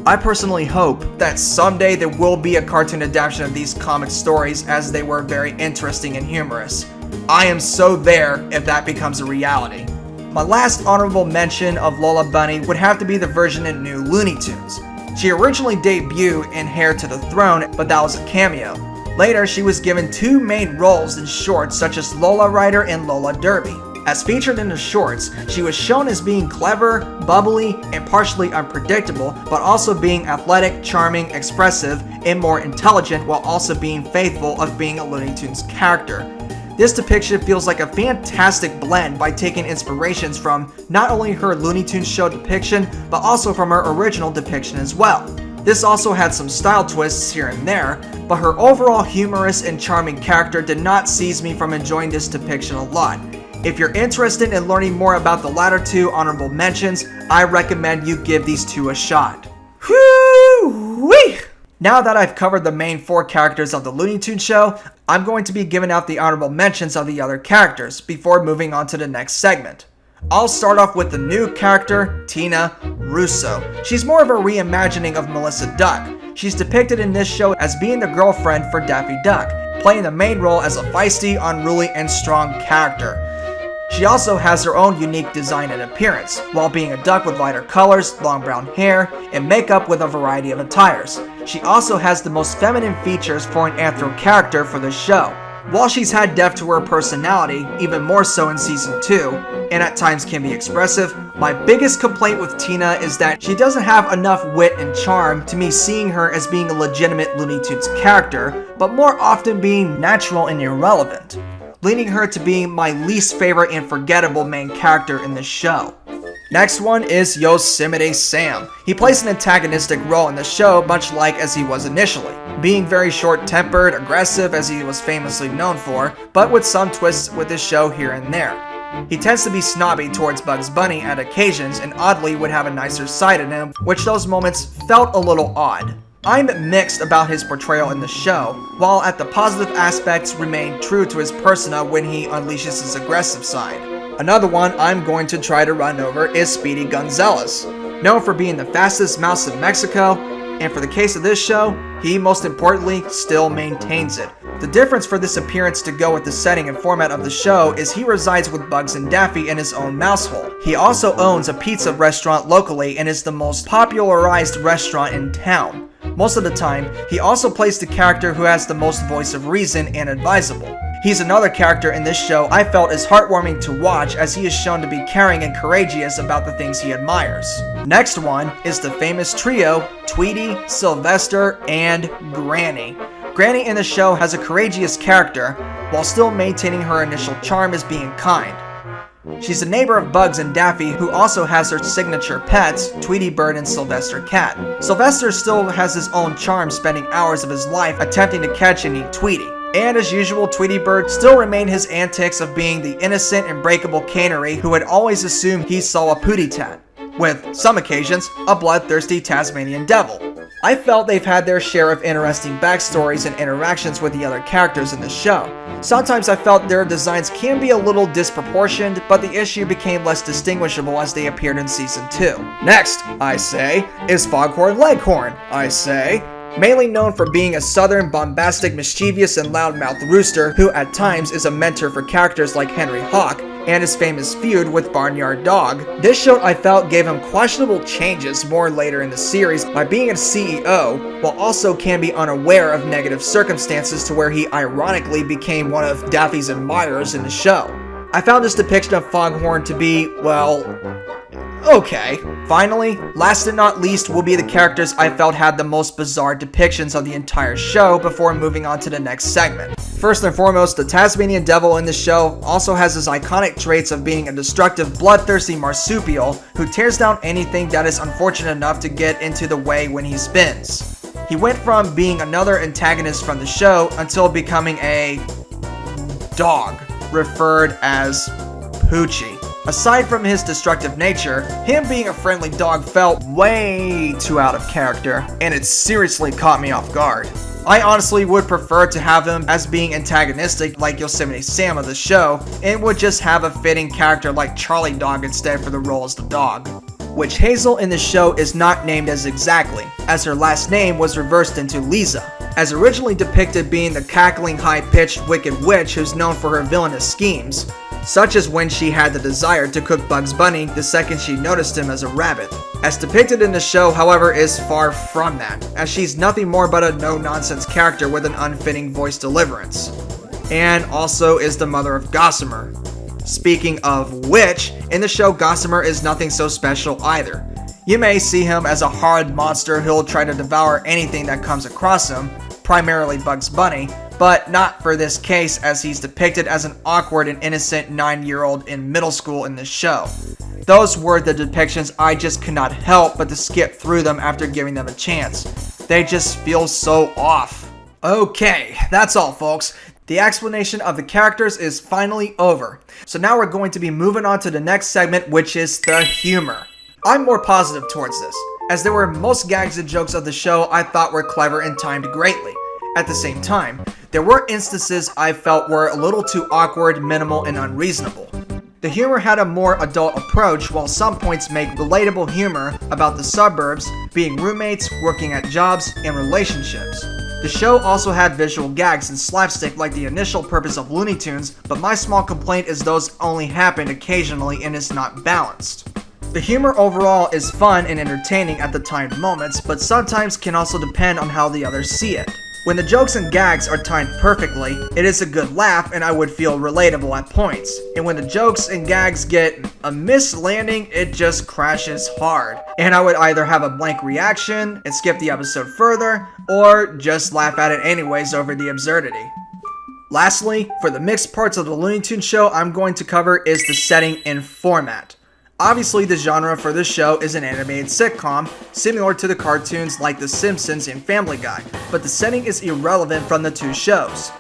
I personally hope that someday there will be a cartoon adaptation of these comic stories, as they were very interesting and humorous. I am so there if that becomes a reality. My last honorable mention of Lola Bunny would have to be the version in New Looney Tunes. She originally debuted in Heir to the Throne, but that was a cameo. Later, she was given 2 main roles in shorts such as Lola Rider and Lola Derby. As featured in the shorts, she was shown as being clever, bubbly, and partially unpredictable, but also being athletic, charming, expressive, and more intelligent while also being faithful of being a Looney Tunes character. This depiction feels like a fantastic blend by taking inspirations from not only her Looney Tunes Show depiction, but also from her original depiction as well. This also had some style twists here and there, but her overall humorous and charming character did not seize me from enjoying this depiction a lot. If you're interested in learning more about the latter 2 honorable mentions, I recommend you give these 2 a shot. Whoo-wee! Now that I've covered the main 4 characters of the Looney Tunes Show, I'm going to be giving out the honorable mentions of the other characters before moving on to the next segment. I'll start off with the new character, Tina Russo. She's more of a reimagining of Melissa Duck. She's depicted in this show as being the girlfriend for Daffy Duck, playing the main role as a feisty, unruly, and strong character. She also has her own unique design and appearance, while being a duck with lighter colors, long brown hair, and makeup with a variety of attires. She also has the most feminine features for an anthro character for the show. While she's had depth to her personality, even more so in season 2, and at times can be expressive, my biggest complaint with Tina is that she doesn't have enough wit and charm to me seeing her as being a legitimate Looney Tunes character, but more often being natural and irrelevant, leading her to being my least favorite and forgettable main character in the show. Next one is Yosemite Sam. He plays an antagonistic role in the show, much like as he was initially, being very short-tempered, aggressive as he was famously known for, but with some twists with his show here and there. He tends to be snobby towards Bugs Bunny at occasions and oddly would have a nicer side in him, which those moments felt a little odd. I'm mixed about his portrayal in the show, while at the positive aspects remain true to his persona when he unleashes his aggressive side. Another one I'm going to try to run over is Speedy Gonzales. Known for being the fastest mouse in Mexico, and for the case of this show, he most importantly still maintains it. The difference for this appearance to go with the setting and format of the show is he resides with Bugs and Daffy in his own mouse hole. He also owns a pizza restaurant locally and is the most popularized restaurant in town. Most of the time, he also plays the character who has the most voice of reason and advisable. He's another character in this show I felt is heartwarming to watch as he is shown to be caring and courageous about the things he admires. Next one is the famous trio, Tweety, Sylvester, and Granny. Granny in the show has a courageous character, while still maintaining her initial charm as being kind. She's a neighbor of Bugs and Daffy who also has her signature pets, Tweety Bird and Sylvester Cat. Sylvester still has his own charm, spending hours of his life attempting to catch and eat Tweety. And as usual, Tweety Bird still remained his antics of being the innocent and breakable canary who had always assumed he saw a pootie tat, with some occasions, a bloodthirsty Tasmanian devil. I felt they've had their share of interesting backstories and interactions with the other characters in the show. Sometimes I felt their designs can be a little disproportioned, but the issue became less distinguishable as they appeared in season 2. Next, I say, is Foghorn Leghorn, I say. Mainly known for being a southern, bombastic, mischievous, and loudmouthed rooster who at times is a mentor for characters like Henry Hawk and his famous feud with Barnyard Dog. This show I felt gave him questionable changes more later in the series by being a CEO, while also can be unaware of negative circumstances to where he ironically became one of Daffy's admirers in the show. I found this depiction of Foghorn to be, well, okay. Finally, last and not least will be the characters I felt had the most bizarre depictions of the entire show before moving on to the next segment. First and foremost, the Tasmanian Devil in the show also has his iconic traits of being a destructive, bloodthirsty marsupial who tears down anything that is unfortunate enough to get into the way when he spins. He went from being another antagonist from the show until becoming a dog, referred as Poochie. Aside from his destructive nature, him being a friendly dog felt way too out of character, and it seriously caught me off guard. I honestly would prefer to have him as being antagonistic like Yosemite Sam of the show, and would just have a fitting character like Charlie Dog instead for the role as the dog. Which Hazel in the show is not named as exactly, as her last name was reversed into Lisa, as originally depicted being the cackling, high-pitched, wicked witch who's known for her villainous schemes. such as when she had the desire to cook Bugs Bunny the second she noticed him as a rabbit. As depicted in the show, however, is far from that, as she's nothing more but a no-nonsense character with an unfitting voice deliverance. And also is the mother of Gossamer. Speaking of which, in the show Gossamer is nothing so special either. You may see him as a hard monster who'll try to devour anything that comes across him, primarily Bugs Bunny, but not for this case, as he's depicted as an awkward and innocent 9-year-old in middle school in this show. Those were the depictions I just could not help but to skip through them after giving them a chance. They just feel so off. Okay, that's all folks. The explanation of the characters is finally over. So now we're going to be moving on to the next segment, which is the humor. I'm more positive towards this, as there were most gags and jokes of the show I thought were clever and timed greatly. At the same time, there were instances I felt were a little too awkward, minimal, and unreasonable. The humor had a more adult approach, while some points make relatable humor about the suburbs, being roommates, working at jobs, and relationships. The show also had visual gags and slapstick like the initial purpose of Looney Tunes, but my small complaint is those only happen occasionally and is not balanced. The humor overall is fun and entertaining at the timed moments, but sometimes can also depend on how the others see it. When the jokes and gags are timed perfectly, it is a good laugh and I would feel relatable at points. And when the jokes and gags get a missed landing, it just crashes hard. And I would either have a blank reaction and skip the episode further, or just laugh at it anyways over the absurdity. Lastly, for the mixed parts of the Looney Tunes show I'm going to cover is the setting and format. Obviously, the genre for this show is an animated sitcom, similar to the cartoons like The Simpsons and Family Guy, but the setting is irrelevant from the two shows.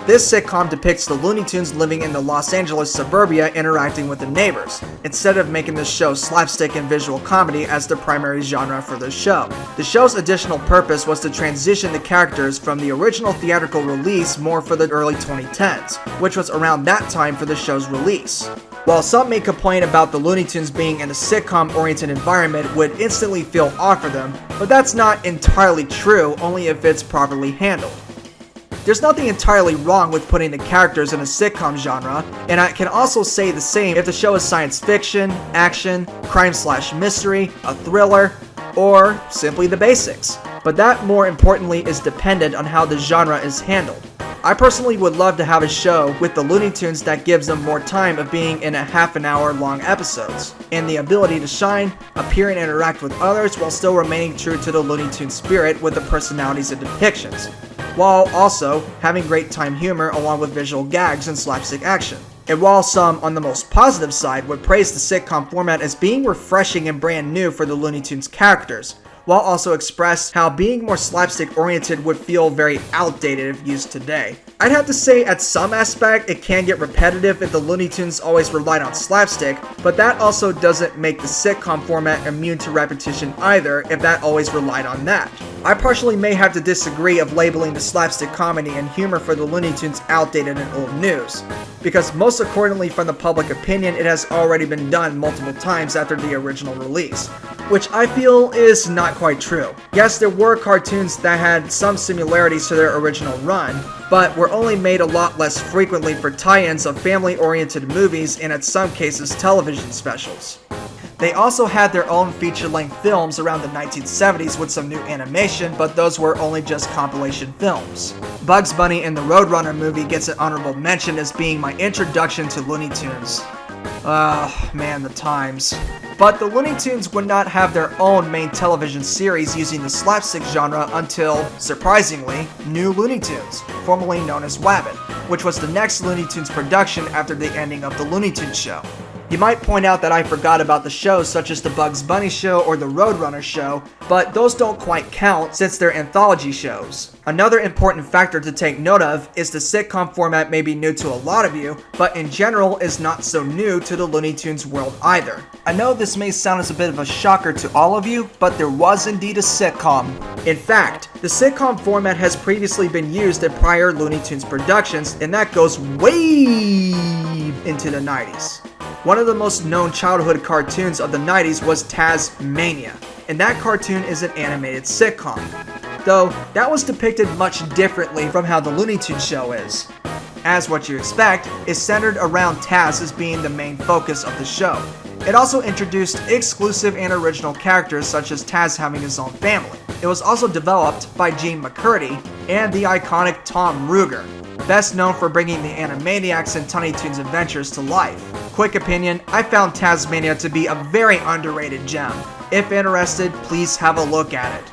This sitcom depicts the Looney Tunes living in the Los Angeles suburbia interacting with the neighbors, instead of making the show slapstick and visual comedy as the primary genre for the show. The show's additional purpose was to transition the characters from the original theatrical release more for the early 2010s, which was around that time for the show's release. While some may complain about the Looney Tunes being in a sitcom-oriented environment would instantly feel off for them, but that's not entirely true, only if it's properly handled. There's nothing entirely wrong with putting the characters in a sitcom genre, and I can also say the same if the show is science fiction, action, crime/mystery, a thriller, or simply the basics. But that, more importantly, is dependent on how the genre is handled. I personally would love to have a show with the Looney Tunes that gives them more time of being in a half-an-hour long episodes, and the ability to shine, appear and interact with others while still remaining true to the Looney Tunes spirit with the personalities and depictions, while also having great time humor along with visual gags and slapstick action. And while some, on the most positive side, would praise the sitcom format as being refreshing and brand new for the Looney Tunes characters, while also express how being more slapstick oriented would feel very outdated if used today. I'd have to say at some aspect it can get repetitive if the Looney Tunes always relied on slapstick, but that also doesn't make the sitcom format immune to repetition either if that always relied on that. I partially may have to disagree of labeling the slapstick comedy and humor for the Looney Tunes outdated and old news, because most accordingly from the public opinion it has already been done multiple times after the original release, which I feel is not quite true. Yes, there were cartoons that had some similarities to their original run, but were only made a lot less frequently for tie-ins of family-oriented movies and in some cases television specials. They also had their own feature-length films around the 1970s with some new animation, but those were only just compilation films. Bugs Bunny in the Road Runner movie gets an honorable mention as being my introduction to Looney Tunes. Man, the times. But the Looney Tunes would not have their own main television series using the slapstick genre until, surprisingly, New Looney Tunes, formerly known as Wabbit, which was the next Looney Tunes production after the ending of the Looney Tunes Show. You might point out that I forgot about the shows such as the Bugs Bunny Show or the Road Runner Show, but those don't quite count since they're anthology shows. Another important factor to take note of is the sitcom format may be new to a lot of you, but in general is not so new to the Looney Tunes world either. I know this may sound as a bit of a shocker to all of you, but there was indeed a sitcom. In fact, the sitcom format has previously been used in prior Looney Tunes productions, and that goes way into the 90s. One of the most known childhood cartoons of the 90s was Taz-Mania, and that cartoon is an animated sitcom, though that was depicted much differently from how the Looney Tunes show is. as what you expect, is centered around Taz as being the main focus of the show. It also introduced exclusive and original characters such as Taz having his own family. It was also developed by Gene McCurdy and the iconic Tom Ruegger, best known for bringing the Animaniacs and Tiny Toons adventures to life. Quick opinion, I found Tazmania to be a very underrated gem. If interested, please have a look at it.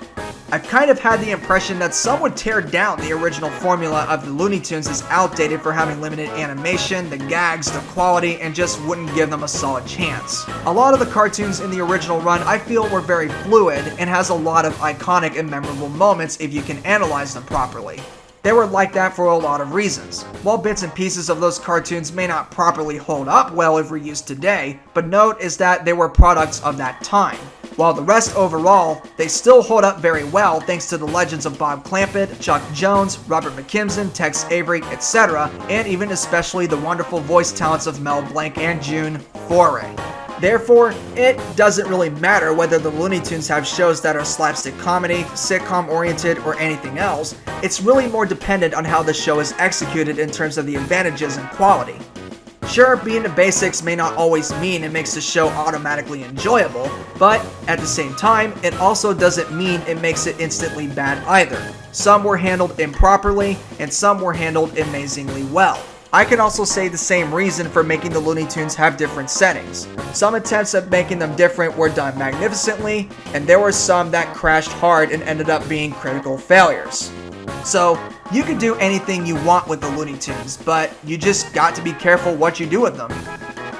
I've kind of had the impression that some would tear down the original formula of the Looney Tunes as outdated for having limited animation, the gags, the quality, and just wouldn't give them a solid chance. A lot of the cartoons in the original run I feel were very fluid and has a lot of iconic and memorable moments if you can analyze them properly. They were like that for a lot of reasons. While bits and pieces of those cartoons may not properly hold up well if reused today, but note is that they were products of that time. While the rest overall, they still hold up very well thanks to the legends of Bob Clampett, Chuck Jones, Robert McKimson, Tex Avery, etc., and even especially the wonderful voice talents of Mel Blanc and June Foray. Therefore, it doesn't really matter whether the Looney Tunes have shows that are slapstick comedy, sitcom oriented, or anything else. It's really more dependent on how the show is executed in terms of the advantages and quality. Sure, being the basics may not always mean it makes the show automatically enjoyable, but at the same time, it also doesn't mean it makes it instantly bad either. Some were handled improperly, and some were handled amazingly well. I can also say the same reason for making the Looney Tunes have different settings. Some attempts at making them different were done magnificently, and there were some that crashed hard and ended up being critical failures. So, you can do anything you want with the Looney Tunes, but you just got to be careful what you do with them.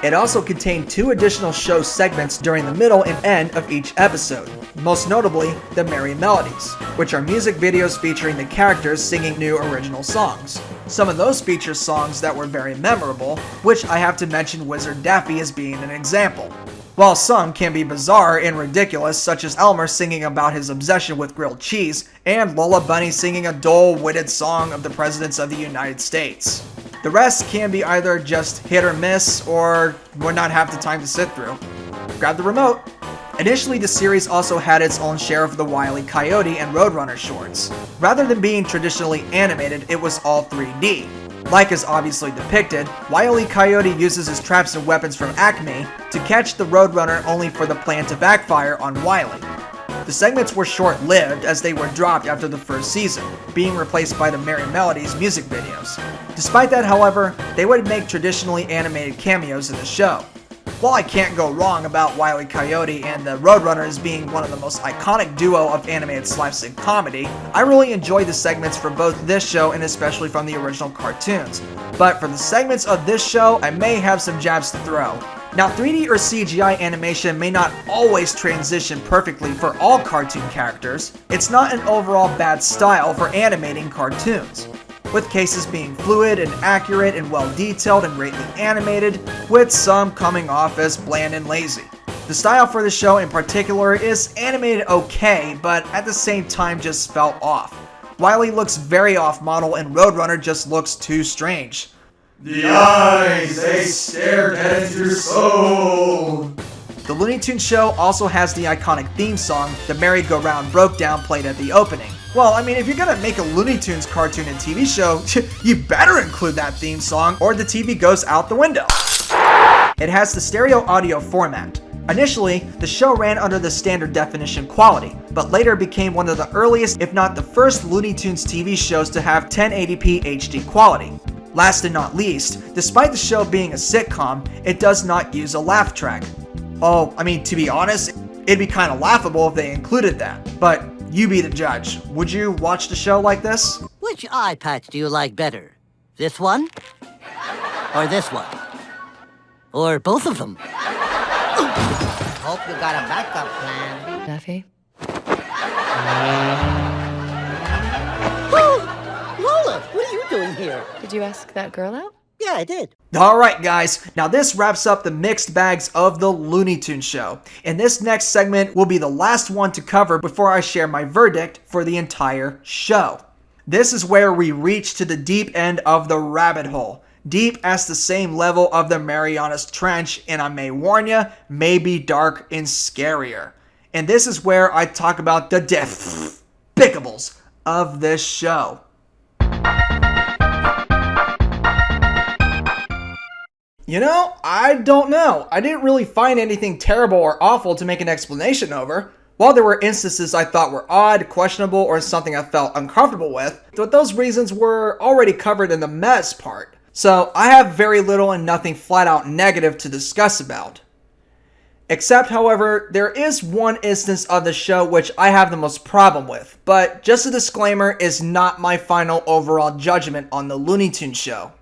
It also contained 2 additional show segments during the middle and end of each episode, most notably the Merry Melodies, which are music videos featuring the characters singing new original songs. Some of those feature songs that were very memorable, which I have to mention Wizard Daffy as being an example. While some can be bizarre and ridiculous, such as Elmer singing about his obsession with grilled cheese, and Lola Bunny singing a dull-witted song of the Presidents of the United States. The rest can be either just hit or miss, or would not have the time to sit through. Grab the remote. Initially, the series also had its own share of the Wile E, Coyote and Road Runner shorts. Rather than being traditionally animated, it was all 3D. Like is obviously depicted, Wile E. Coyote uses his traps and weapons from Acme to catch the Roadrunner only for the plan to backfire on Wile E. The segments were short-lived as they were dropped after the first season, being replaced by the Merry Melodies music videos. Despite that, however, they would make traditionally animated cameos in the show. While I can't go wrong about Wile E. Coyote and the Roadrunner as being one of the most iconic duo of animated slapstick comedy, I really enjoy the segments for both this show and especially from the original cartoons. But for the segments of this show, I may have some jabs to throw. Now, 3D or CGI animation may not always transition perfectly for all cartoon characters. It's not an overall bad style for animating cartoons, with cases being fluid and accurate and well detailed and greatly animated, with some coming off as bland and lazy. The style for the show in particular is animated okay, but at the same time just felt off. Wile E looks very off-model and Roadrunner just looks too strange. The eyes, they stare dead into your soul. The Looney Tunes Show also has the iconic theme song, The Merry-Go-Round Broke Down, played at the opening. Well, I mean, if you're gonna make a Looney Tunes cartoon and TV show, you better include that theme song or the TV goes out the window. It has the stereo audio format. Initially, the show ran under the standard definition quality, but later became one of the earliest, if not the first, Looney Tunes TV shows to have 1080p HD quality. Last and not least, despite the show being a sitcom, it does not use a laugh track. Oh, I mean, to be honest, it'd be kind of laughable if they included that, but you be the judge. Would you watch the show like this? Which eye patch do you like better? This one? Or this one? Or both of them? Hope you got a backup plan. Duffy? Lola, what are you doing here? Did you ask that girl out? Yeah, I did. Alright guys, now this wraps up the mixed bags of the Looney Tunes Show, and this next segment will be the last one to cover before I share my verdict for the entire show. This is where we reach to the deep end of the rabbit hole, deep as the same level of the Marianas Trench, and I may warn ya, may be dark and scarier. And this is where I talk about the despicables of this show. You know, I don't know. I didn't really find anything terrible or awful to make an explanation over. While there were instances I thought were odd, questionable, or something I felt uncomfortable with, but those reasons were already covered in the mess part. So I have very little and nothing flat out negative to discuss about. Except, however, there is one instance of the show which I have the most problem with, but just a disclaimer, is not my final overall judgment on the Looney Tunes Show.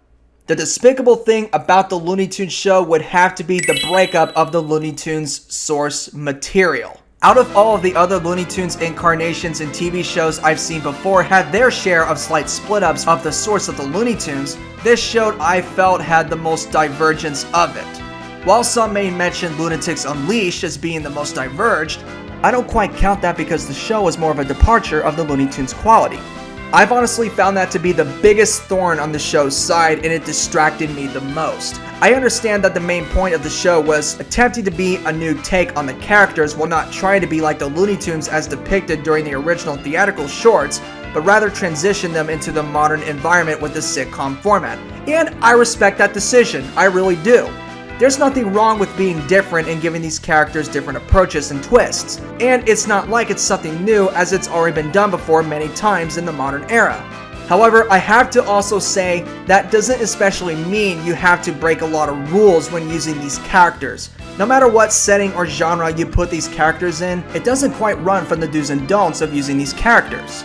The despicable thing about the Looney Tunes Show would have to be the breakup of the Looney Tunes source material. Out of all of the other Looney Tunes incarnations and TV shows I've seen before had their share of slight split-ups of the source of the Looney Tunes, this show I felt had the most divergence of it. While some may mention Lunatics Unleashed as being the most diverged, I don't quite count that because the show was more of a departure of the Looney Tunes quality. I've honestly found that to be the biggest thorn on the show's side, and it distracted me the most. I understand that the main point of the show was attempting to be a new take on the characters while not trying to be like the Looney Tunes as depicted during the original theatrical shorts, but rather transition them into the modern environment with the sitcom format. And I respect that decision, I really do. There's nothing wrong with being different and giving these characters different approaches and twists, and it's not like it's something new as it's already been done before many times in the modern era. However, I have to also say that doesn't especially mean you have to break a lot of rules when using these characters. No matter what setting or genre you put these characters in, it doesn't quite run from the do's and don'ts of using these characters.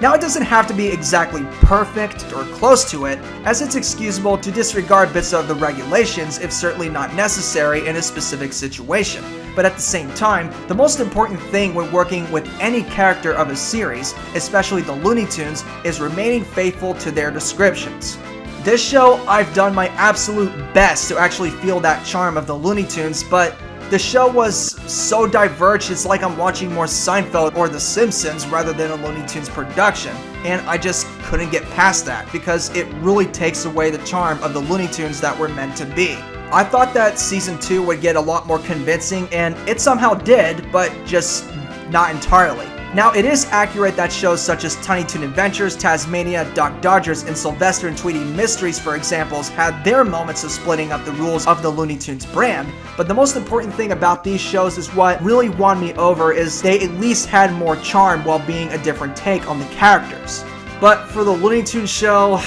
Now, it doesn't have to be exactly perfect or close to it, as it's excusable to disregard bits of the regulations if certainly not necessary in a specific situation. But at the same time, the most important thing when working with any character of a series, especially the Looney Tunes, is remaining faithful to their descriptions. This show, I've done my absolute best to actually feel that charm of the Looney Tunes, but the show was so diverged it's like I'm watching more Seinfeld or The Simpsons rather than a Looney Tunes production, and I just couldn't get past that because it really takes away the charm of the Looney Tunes that were meant to be. I thought that season 2 would get a lot more convincing, and it somehow did, but just not entirely. Now, it is accurate that shows such as Tiny Toon Adventures, Tasmania, Doc Dodgers, and Sylvester and Tweety Mysteries, for examples, had their moments of splitting up the rules of the Looney Tunes brand, but the most important thing about these shows is what really won me over is they at least had more charm while being a different take on the characters. But for the Looney Tunes Show,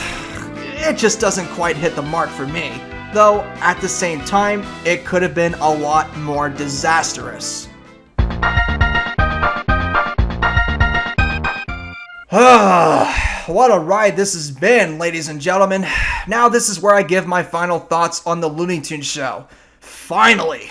it just doesn't quite hit the mark for me. Though, at the same time, it could have been a lot more disastrous. What a ride this has been, ladies and gentlemen. Now this is where I give my final thoughts on the Looney Tunes Show. Finally!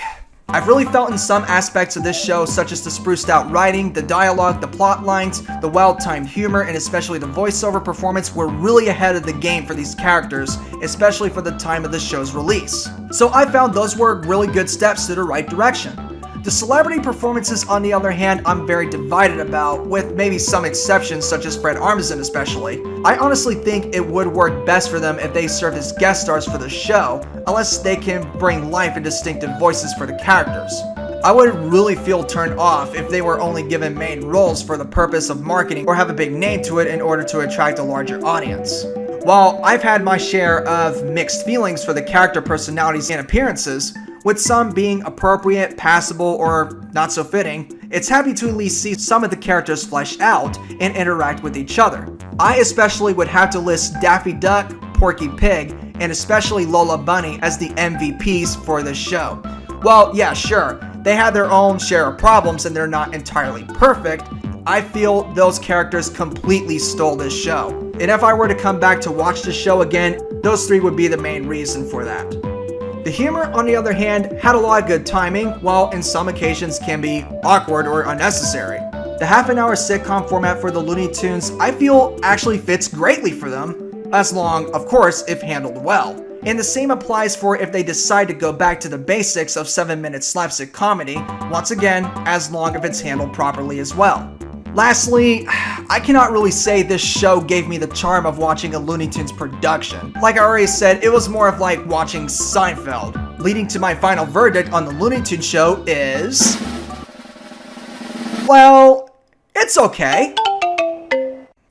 I've really felt in some aspects of this show, such as the spruced out writing, the dialogue, the plot lines, the well-timed humor, and especially the voiceover performance were really ahead of the game for these characters, especially for the time of the show's release. So I found those were really good steps to the right direction. The celebrity performances, on the other hand, I'm very divided about, with maybe some exceptions such as Fred Armisen especially. I honestly think it would work best for them if they served as guest stars for the show, unless they can bring life and distinctive voices for the characters. I would really feel turned off if they were only given main roles for the purpose of marketing or have a big name to it in order to attract a larger audience. While I've had my share of mixed feelings for the character personalities and appearances, with some being appropriate, passable, or not so fitting, it's happy to at least see some of the characters fleshed out and interact with each other. I especially would have to list Daffy Duck, Porky Pig, and especially Lola Bunny as the MVPs for this show. Well, yeah, sure, they had their own share of problems and they're not entirely perfect. I feel those characters completely stole this show. And if I were to come back to watch the show again, those three would be the main reason for that. The humor, on the other hand, had a lot of good timing, while in some occasions can be awkward or unnecessary. The half-an-hour sitcom format for the Looney Tunes, I feel, actually fits greatly for them, as long, of course, if handled well. And the same applies for if they decide to go back to the basics of 7-minute slapstick comedy, once again, as long if it's handled properly as well. Lastly, I cannot really say this show gave me the charm of watching a Looney Tunes production. Like I already said, it was more of like watching Seinfeld. Leading to my final verdict on the Looney Tunes Show is... well, it's okay.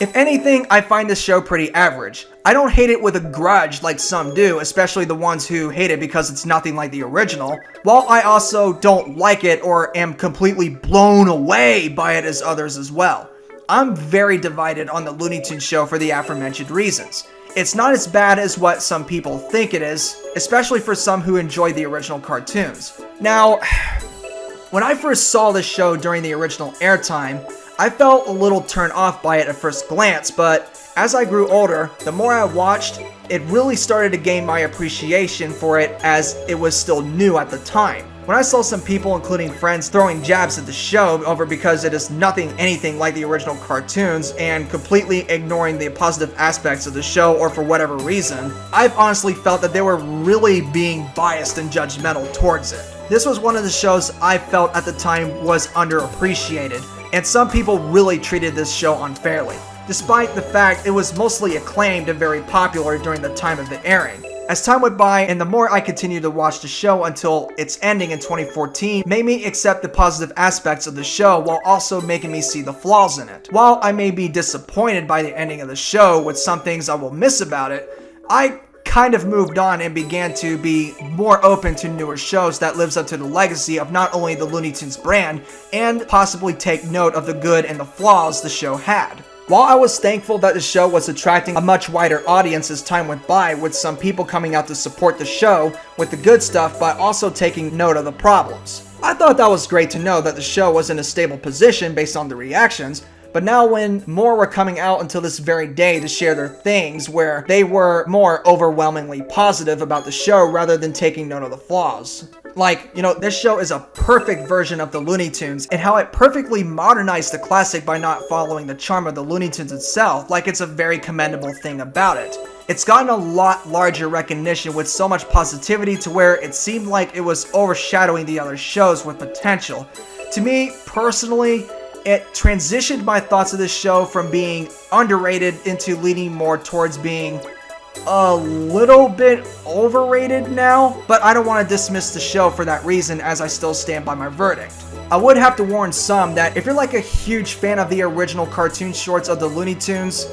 If anything, I find this show pretty average. I don't hate it with a grudge like some do, especially the ones who hate it because it's nothing like the original, while I also don't like it or am completely blown away by it as others as well. I'm very divided on the Looney Tunes Show for the aforementioned reasons. It's not as bad as what some people think it is, especially for some who enjoy the original cartoons. Now, when I first saw this show during the original airtime, I felt a little turned off by it at first glance, but as I grew older, the more I watched, it really started to gain my appreciation for it as it was still new at the time. When I saw some people, including friends, throwing jabs at the show over because it is anything like the original cartoons and completely ignoring the positive aspects of the show or for whatever reason, I've honestly felt that they were really being biased and judgmental towards it. This was one of the shows I felt at the time was underappreciated, and some people really treated this show unfairly, despite the fact it was mostly acclaimed and very popular during the time of the airing. As time went by, and the more I continued to watch the show until its ending in 2014, made me accept the positive aspects of the show while also making me see the flaws in it. While I may be disappointed by the ending of the show with some things I will miss about it, I kind of moved on and began to be more open to newer shows that lives up to the legacy of not only the Looney Tunes brand, and possibly take note of the good and the flaws the show had. While I was thankful that the show was attracting a much wider audience as time went by, with some people coming out to support the show with the good stuff but also taking note of the problems. I thought that was great to know that the show was in a stable position based on the reactions, but now when more were coming out until this very day to share their things where they were more overwhelmingly positive about the show rather than taking note of the flaws. Like, this show is a perfect version of the Looney Tunes and how it perfectly modernized the classic by not following the charm of the Looney Tunes itself, like it's a very commendable thing about it. It's gotten a lot larger recognition with so much positivity to where it seemed like it was overshadowing the other shows with potential. To me, personally, it transitioned my thoughts of this show from being underrated into leaning more towards being a little bit overrated now, but I don't want to dismiss the show for that reason, as I still stand by my verdict. I would have to warn some that if you're like a huge fan of the original cartoon shorts of the Looney Tunes,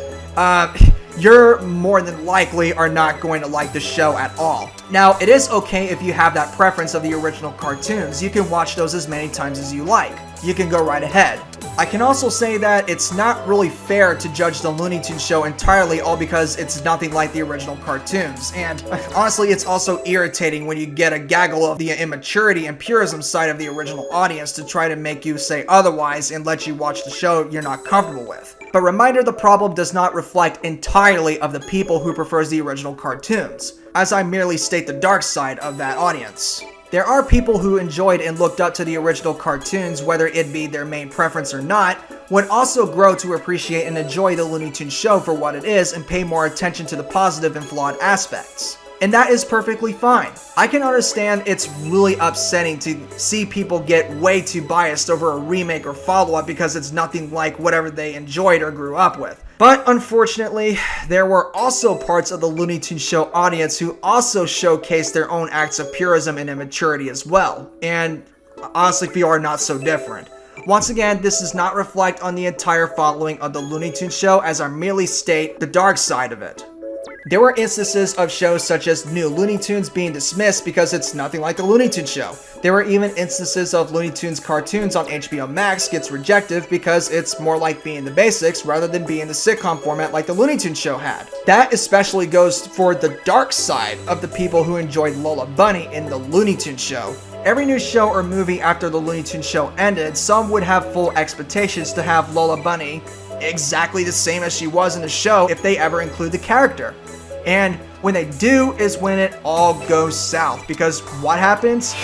you're more than likely are not going to like the show at all. Now, it is okay if you have that preference of the original cartoons. You can watch those as many times as you like. You can go right ahead. I can also say that it's not really fair to judge the Looney Tunes show entirely all because it's nothing like the original cartoons, and honestly it's also irritating when you get a gaggle of the immaturity and purism side of the original audience to try to make you say otherwise and let you watch the show you're not comfortable with. But reminder, the problem does not reflect entirely of the people who prefers the original cartoons, as I merely state the dark side of that audience. There are people who enjoyed and looked up to the original cartoons, whether it be their main preference or not, would also grow to appreciate and enjoy the Looney Tunes show for what it is and pay more attention to the positive and flawed aspects. And that is perfectly fine. I can understand it's really upsetting to see people get way too biased over a remake or follow-up because it's nothing like whatever they enjoyed or grew up with. But unfortunately, there were also parts of the Looney Tunes show audience who also showcased their own acts of purism and immaturity as well, and honestly feel are not so different. Once again, this does not reflect on the entire following of the Looney Tunes show, as I merely state the dark side of it. There were instances of shows such as New Looney Tunes being dismissed because it's nothing like the Looney Tunes show. There were even instances of Looney Tunes cartoons on HBO Max gets rejected because it's more like being the basics rather than being the sitcom format like the Looney Tunes show had. That especially goes for the dark side of the people who enjoyed Lola Bunny in the Looney Tunes show. Every new show or movie after the Looney Tunes show ended, some would have full expectations to have Lola Bunny exactly the same as she was in the show if they ever include the character. And when they do is when it all goes south, because what happens?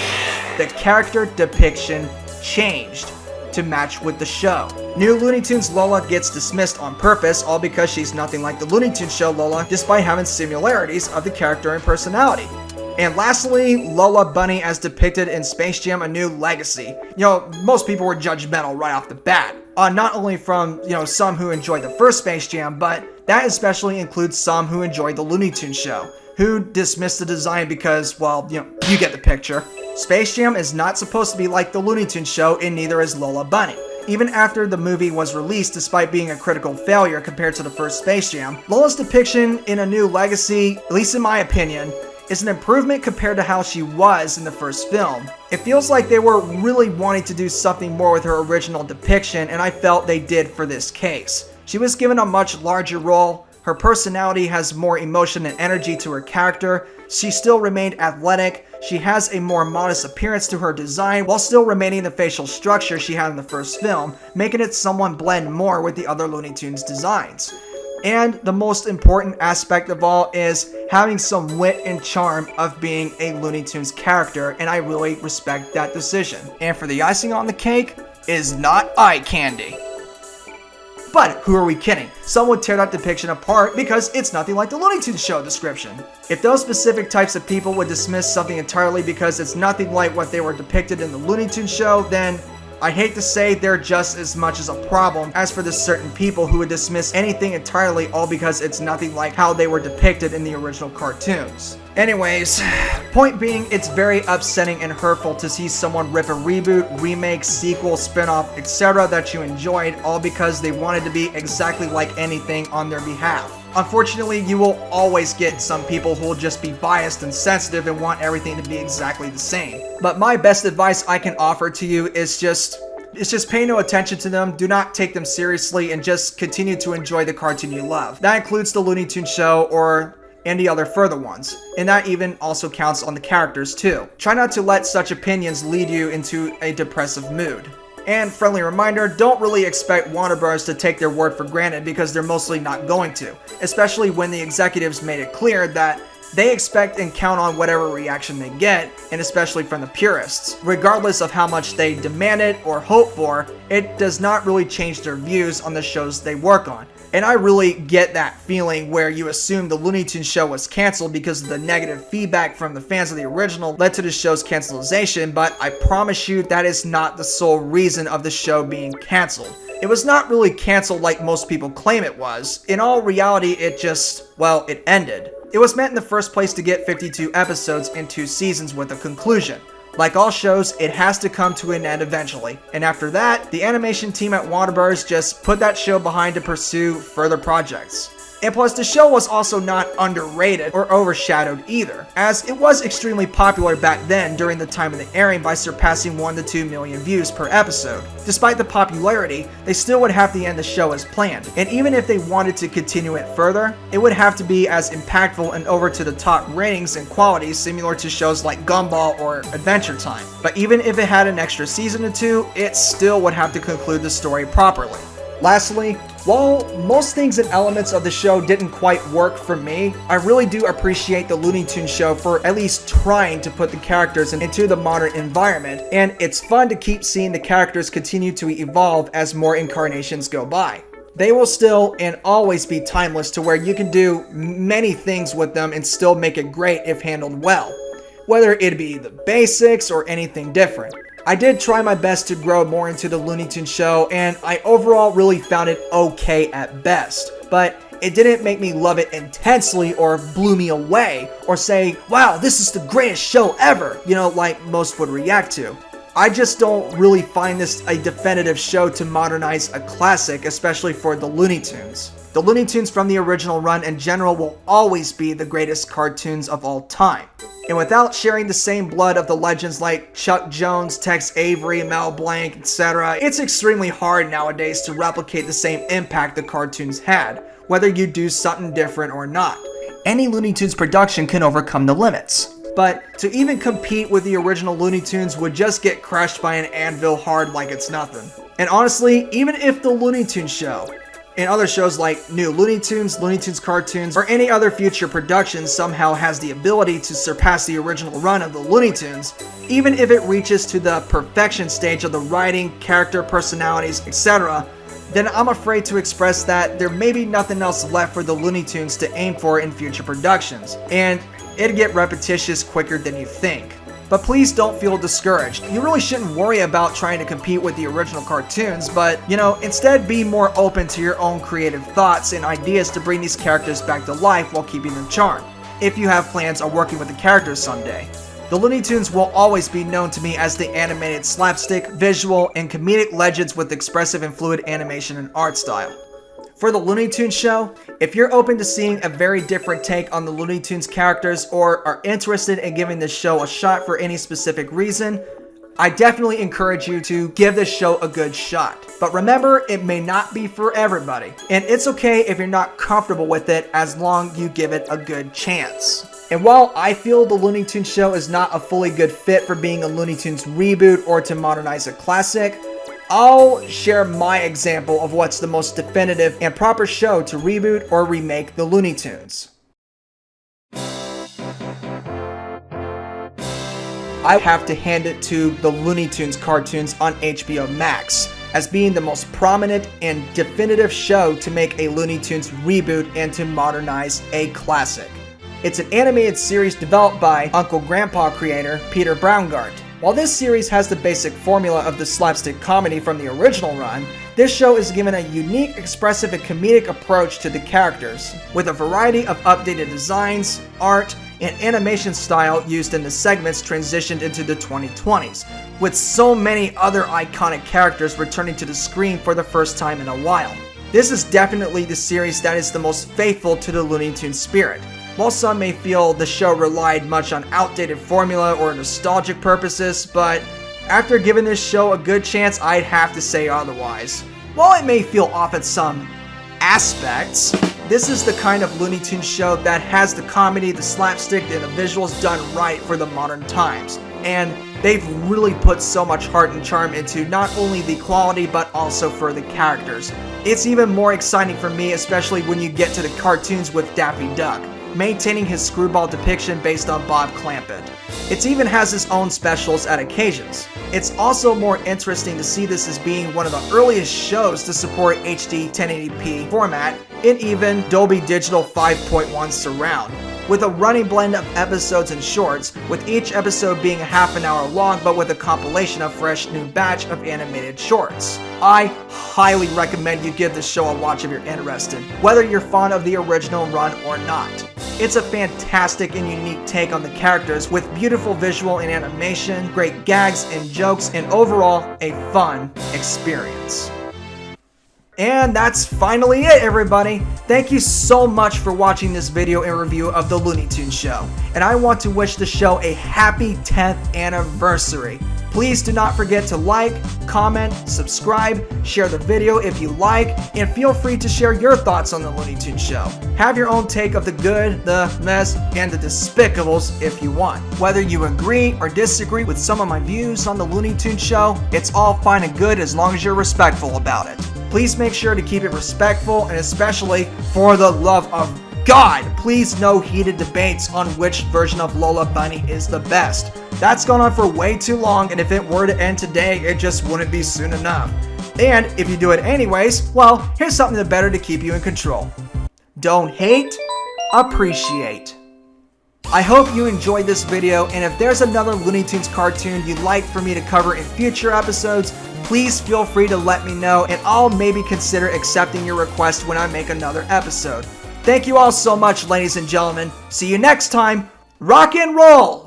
The character depiction changed to match with the show. New Looney Tunes Lola gets dismissed on purpose, all because she's nothing like the Looney Tunes show Lola, despite having similarities of the character and personality. And lastly, Lola Bunny as depicted in Space Jam: A New Legacy. Most people were judgmental right off the bat. Not only from, some who enjoyed the first Space Jam, but that especially includes some who enjoyed the Looney Tunes show, who dismissed the design because, well, you get the picture. Space Jam is not supposed to be like the Looney Tunes show, and neither is Lola Bunny. Even after the movie was released, despite being a critical failure compared to the first Space Jam, Lola's depiction in A New Legacy, at least in my opinion, is an improvement compared to how she was in the first film. It feels like they were really wanting to do something more with her original depiction, and I felt they did for this case. She was given a much larger role, her personality has more emotion and energy to her character, she still remained athletic, she has a more modest appearance to her design while still remaining the facial structure she had in the first film, making it somewhat blend more with the other Looney Tunes designs. And the most important aspect of all is having some wit and charm of being a Looney Tunes character, and I really respect that decision. And for the icing on the cake is not eye candy. But who are we kidding? Some would tear that depiction apart because it's nothing like the Looney Tunes Show description. If those specific types of people would dismiss something entirely because it's nothing like what they were depicted in the Looney Tunes Show, then I hate to say they're just as much as a problem as for the certain people who would dismiss anything entirely all because it's nothing like how they were depicted in the original cartoons. Anyways, point being, it's very upsetting and hurtful to see someone rip a reboot, remake, sequel, spin-off, etc. that you enjoyed all because they wanted to be exactly like anything on their behalf. Unfortunately, you will always get some people who will just be biased and sensitive and want everything to be exactly the same. But my best advice I can offer to you is just pay no attention to them, do not take them seriously, and just continue to enjoy the cartoon you love. That includes the Looney Tunes Show or any other further ones, and that even also counts on the characters too. Try not to let such opinions lead you into a depressive mood. And friendly reminder, don't really expect Warner Bros. To take their word for granted because they're mostly not going to, especially when the executives made it clear that they expect and count on whatever reaction they get, and especially from the purists. Regardless of how much they demand it or hope for, it does not really change their views on the shows they work on. And I really get that feeling where you assume the Looney Tunes Show was canceled because of the negative feedback from the fans of the original led to the show's cancellation, but I promise you that is not the sole reason of the show being canceled. It was not really canceled like most people claim it was. In all reality, it ended. It was meant in the first place to get 52 episodes and 2 seasons with a conclusion. Like all shows, it has to come to an end eventually. And after that, the animation team at Warner Bros. Just put that show behind to pursue further projects. And plus, the show was also not underrated or overshadowed either, as it was extremely popular back then during the time of the airing by surpassing 1 to 2 million views per episode. Despite the popularity, they still would have to end the show as planned, and even if they wanted to continue it further, it would have to be as impactful and over-to-the-top ratings and quality similar to shows like Gumball or Adventure Time. But even if it had an extra season or 2, it still would have to conclude the story properly. Lastly, while most things and elements of the show didn't quite work for me, I really do appreciate the Looney Tunes Show for at least trying to put the characters into the modern environment, and it's fun to keep seeing the characters continue to evolve as more incarnations go by. They will still and always be timeless to where you can do many things with them and still make it great if handled well, whether it be the basics or anything different. I did try my best to grow more into the Looney Tunes Show, and I overall really found it okay at best, but it didn't make me love it intensely or blew me away or say, wow, this is the greatest show ever, like most would react to. I just don't really find this a definitive show to modernize a classic, especially for the Looney Tunes. The Looney Tunes from the original run in general will always be the greatest cartoons of all time. And without sharing the same blood of the legends like Chuck Jones, Tex Avery, Mel Blanc, etc., it's extremely hard nowadays to replicate the same impact the cartoons had, whether you do something different or not. Any Looney Tunes production can overcome the limits. But to even compete with the original Looney Tunes would just get crushed by an anvil hard like it's nothing. And honestly, even if the Looney Tunes Show and other shows like New Looney Tunes cartoons, or any other future production somehow has the ability to surpass the original run of the Looney Tunes, even if it reaches to the perfection stage of the writing, character, personalities, etc., then I'm afraid to express that there may be nothing else left for the Looney Tunes to aim for in future productions, and it'd get repetitious quicker than you think. But please don't feel discouraged. You really shouldn't worry about trying to compete with the original cartoons, but, instead be more open to your own creative thoughts and ideas to bring these characters back to life while keeping them charmed, if you have plans on working with the characters someday. The Looney Tunes will always be known to me as the animated slapstick, visual, and comedic legends with expressive and fluid animation and art style. For the Looney Tunes Show, if you're open to seeing a very different take on the Looney Tunes characters or are interested in giving this show a shot for any specific reason, I definitely encourage you to give this show a good shot. But remember, it may not be for everybody, and it's okay if you're not comfortable with it as long as you give it a good chance. And while I feel the Looney Tunes Show is not a fully good fit for being a Looney Tunes reboot or to modernize a classic, I'll share my example of what's the most definitive and proper show to reboot or remake the Looney Tunes. I have to hand it to the Looney Tunes cartoons on HBO Max as being the most prominent and definitive show to make a Looney Tunes reboot and to modernize a classic. It's an animated series developed by Uncle Grandpa creator Peter Braungart. While this series has the basic formula of the slapstick comedy from the original run, this show is given a unique, expressive, and comedic approach to the characters, with a variety of updated designs, art, and animation style used in the segments transitioned into the 2020s, with so many other iconic characters returning to the screen for the first time in a while. This is definitely the series that is the most faithful to the Looney Tunes spirit. While some may feel the show relied much on outdated formula or nostalgic purposes, but after giving this show a good chance, I'd have to say otherwise. While it may feel off at some aspects, this is the kind of Looney Tunes show that has the comedy, the slapstick, and the visuals done right for the modern times. And they've really put so much heart and charm into not only the quality, but also for the characters. It's even more exciting for me, especially when you get to the cartoons with Daffy Duck, maintaining his screwball depiction based on Bob Clampett. It even has its own specials at occasions. It's also more interesting to see this as being one of the earliest shows to support HD 1080p format and even Dolby Digital 5.1 surround, with a running blend of episodes and shorts, with each episode being a half an hour long but with a compilation of fresh new batch of animated shorts. I highly recommend you give this show a watch if you're interested, whether you're fond of the original run or not. It's a fantastic and unique take on the characters with beautiful visual and animation, great gags and jokes, and overall a fun experience. And that's finally it, everybody. Thank you so much for watching this video and review of the Looney Tunes Show. And I want to wish the show a happy 10th anniversary. Please do not forget to like, comment, subscribe, share the video if you like, and feel free to share your thoughts on the Looney Tunes Show. Have your own take of the good, the mess, and the despicables if you want. Whether you agree or disagree with some of my views on the Looney Tunes Show, it's all fine and good as long as you're respectful about it. Please make sure to keep it respectful, and especially for the love of God, please no heated debates on which version of Lola Bunny is the best. That's gone on for way too long, and if it were to end today, it just wouldn't be soon enough. And if you do it anyways, well, here's something better to keep you in control. Don't hate, appreciate. I hope you enjoyed this video, and if there's another Looney Tunes cartoon you'd like for me to cover in future episodes, please feel free to let me know, and I'll maybe consider accepting your request when I make another episode. Thank you all so much, ladies and gentlemen. See you next time. Rock and roll!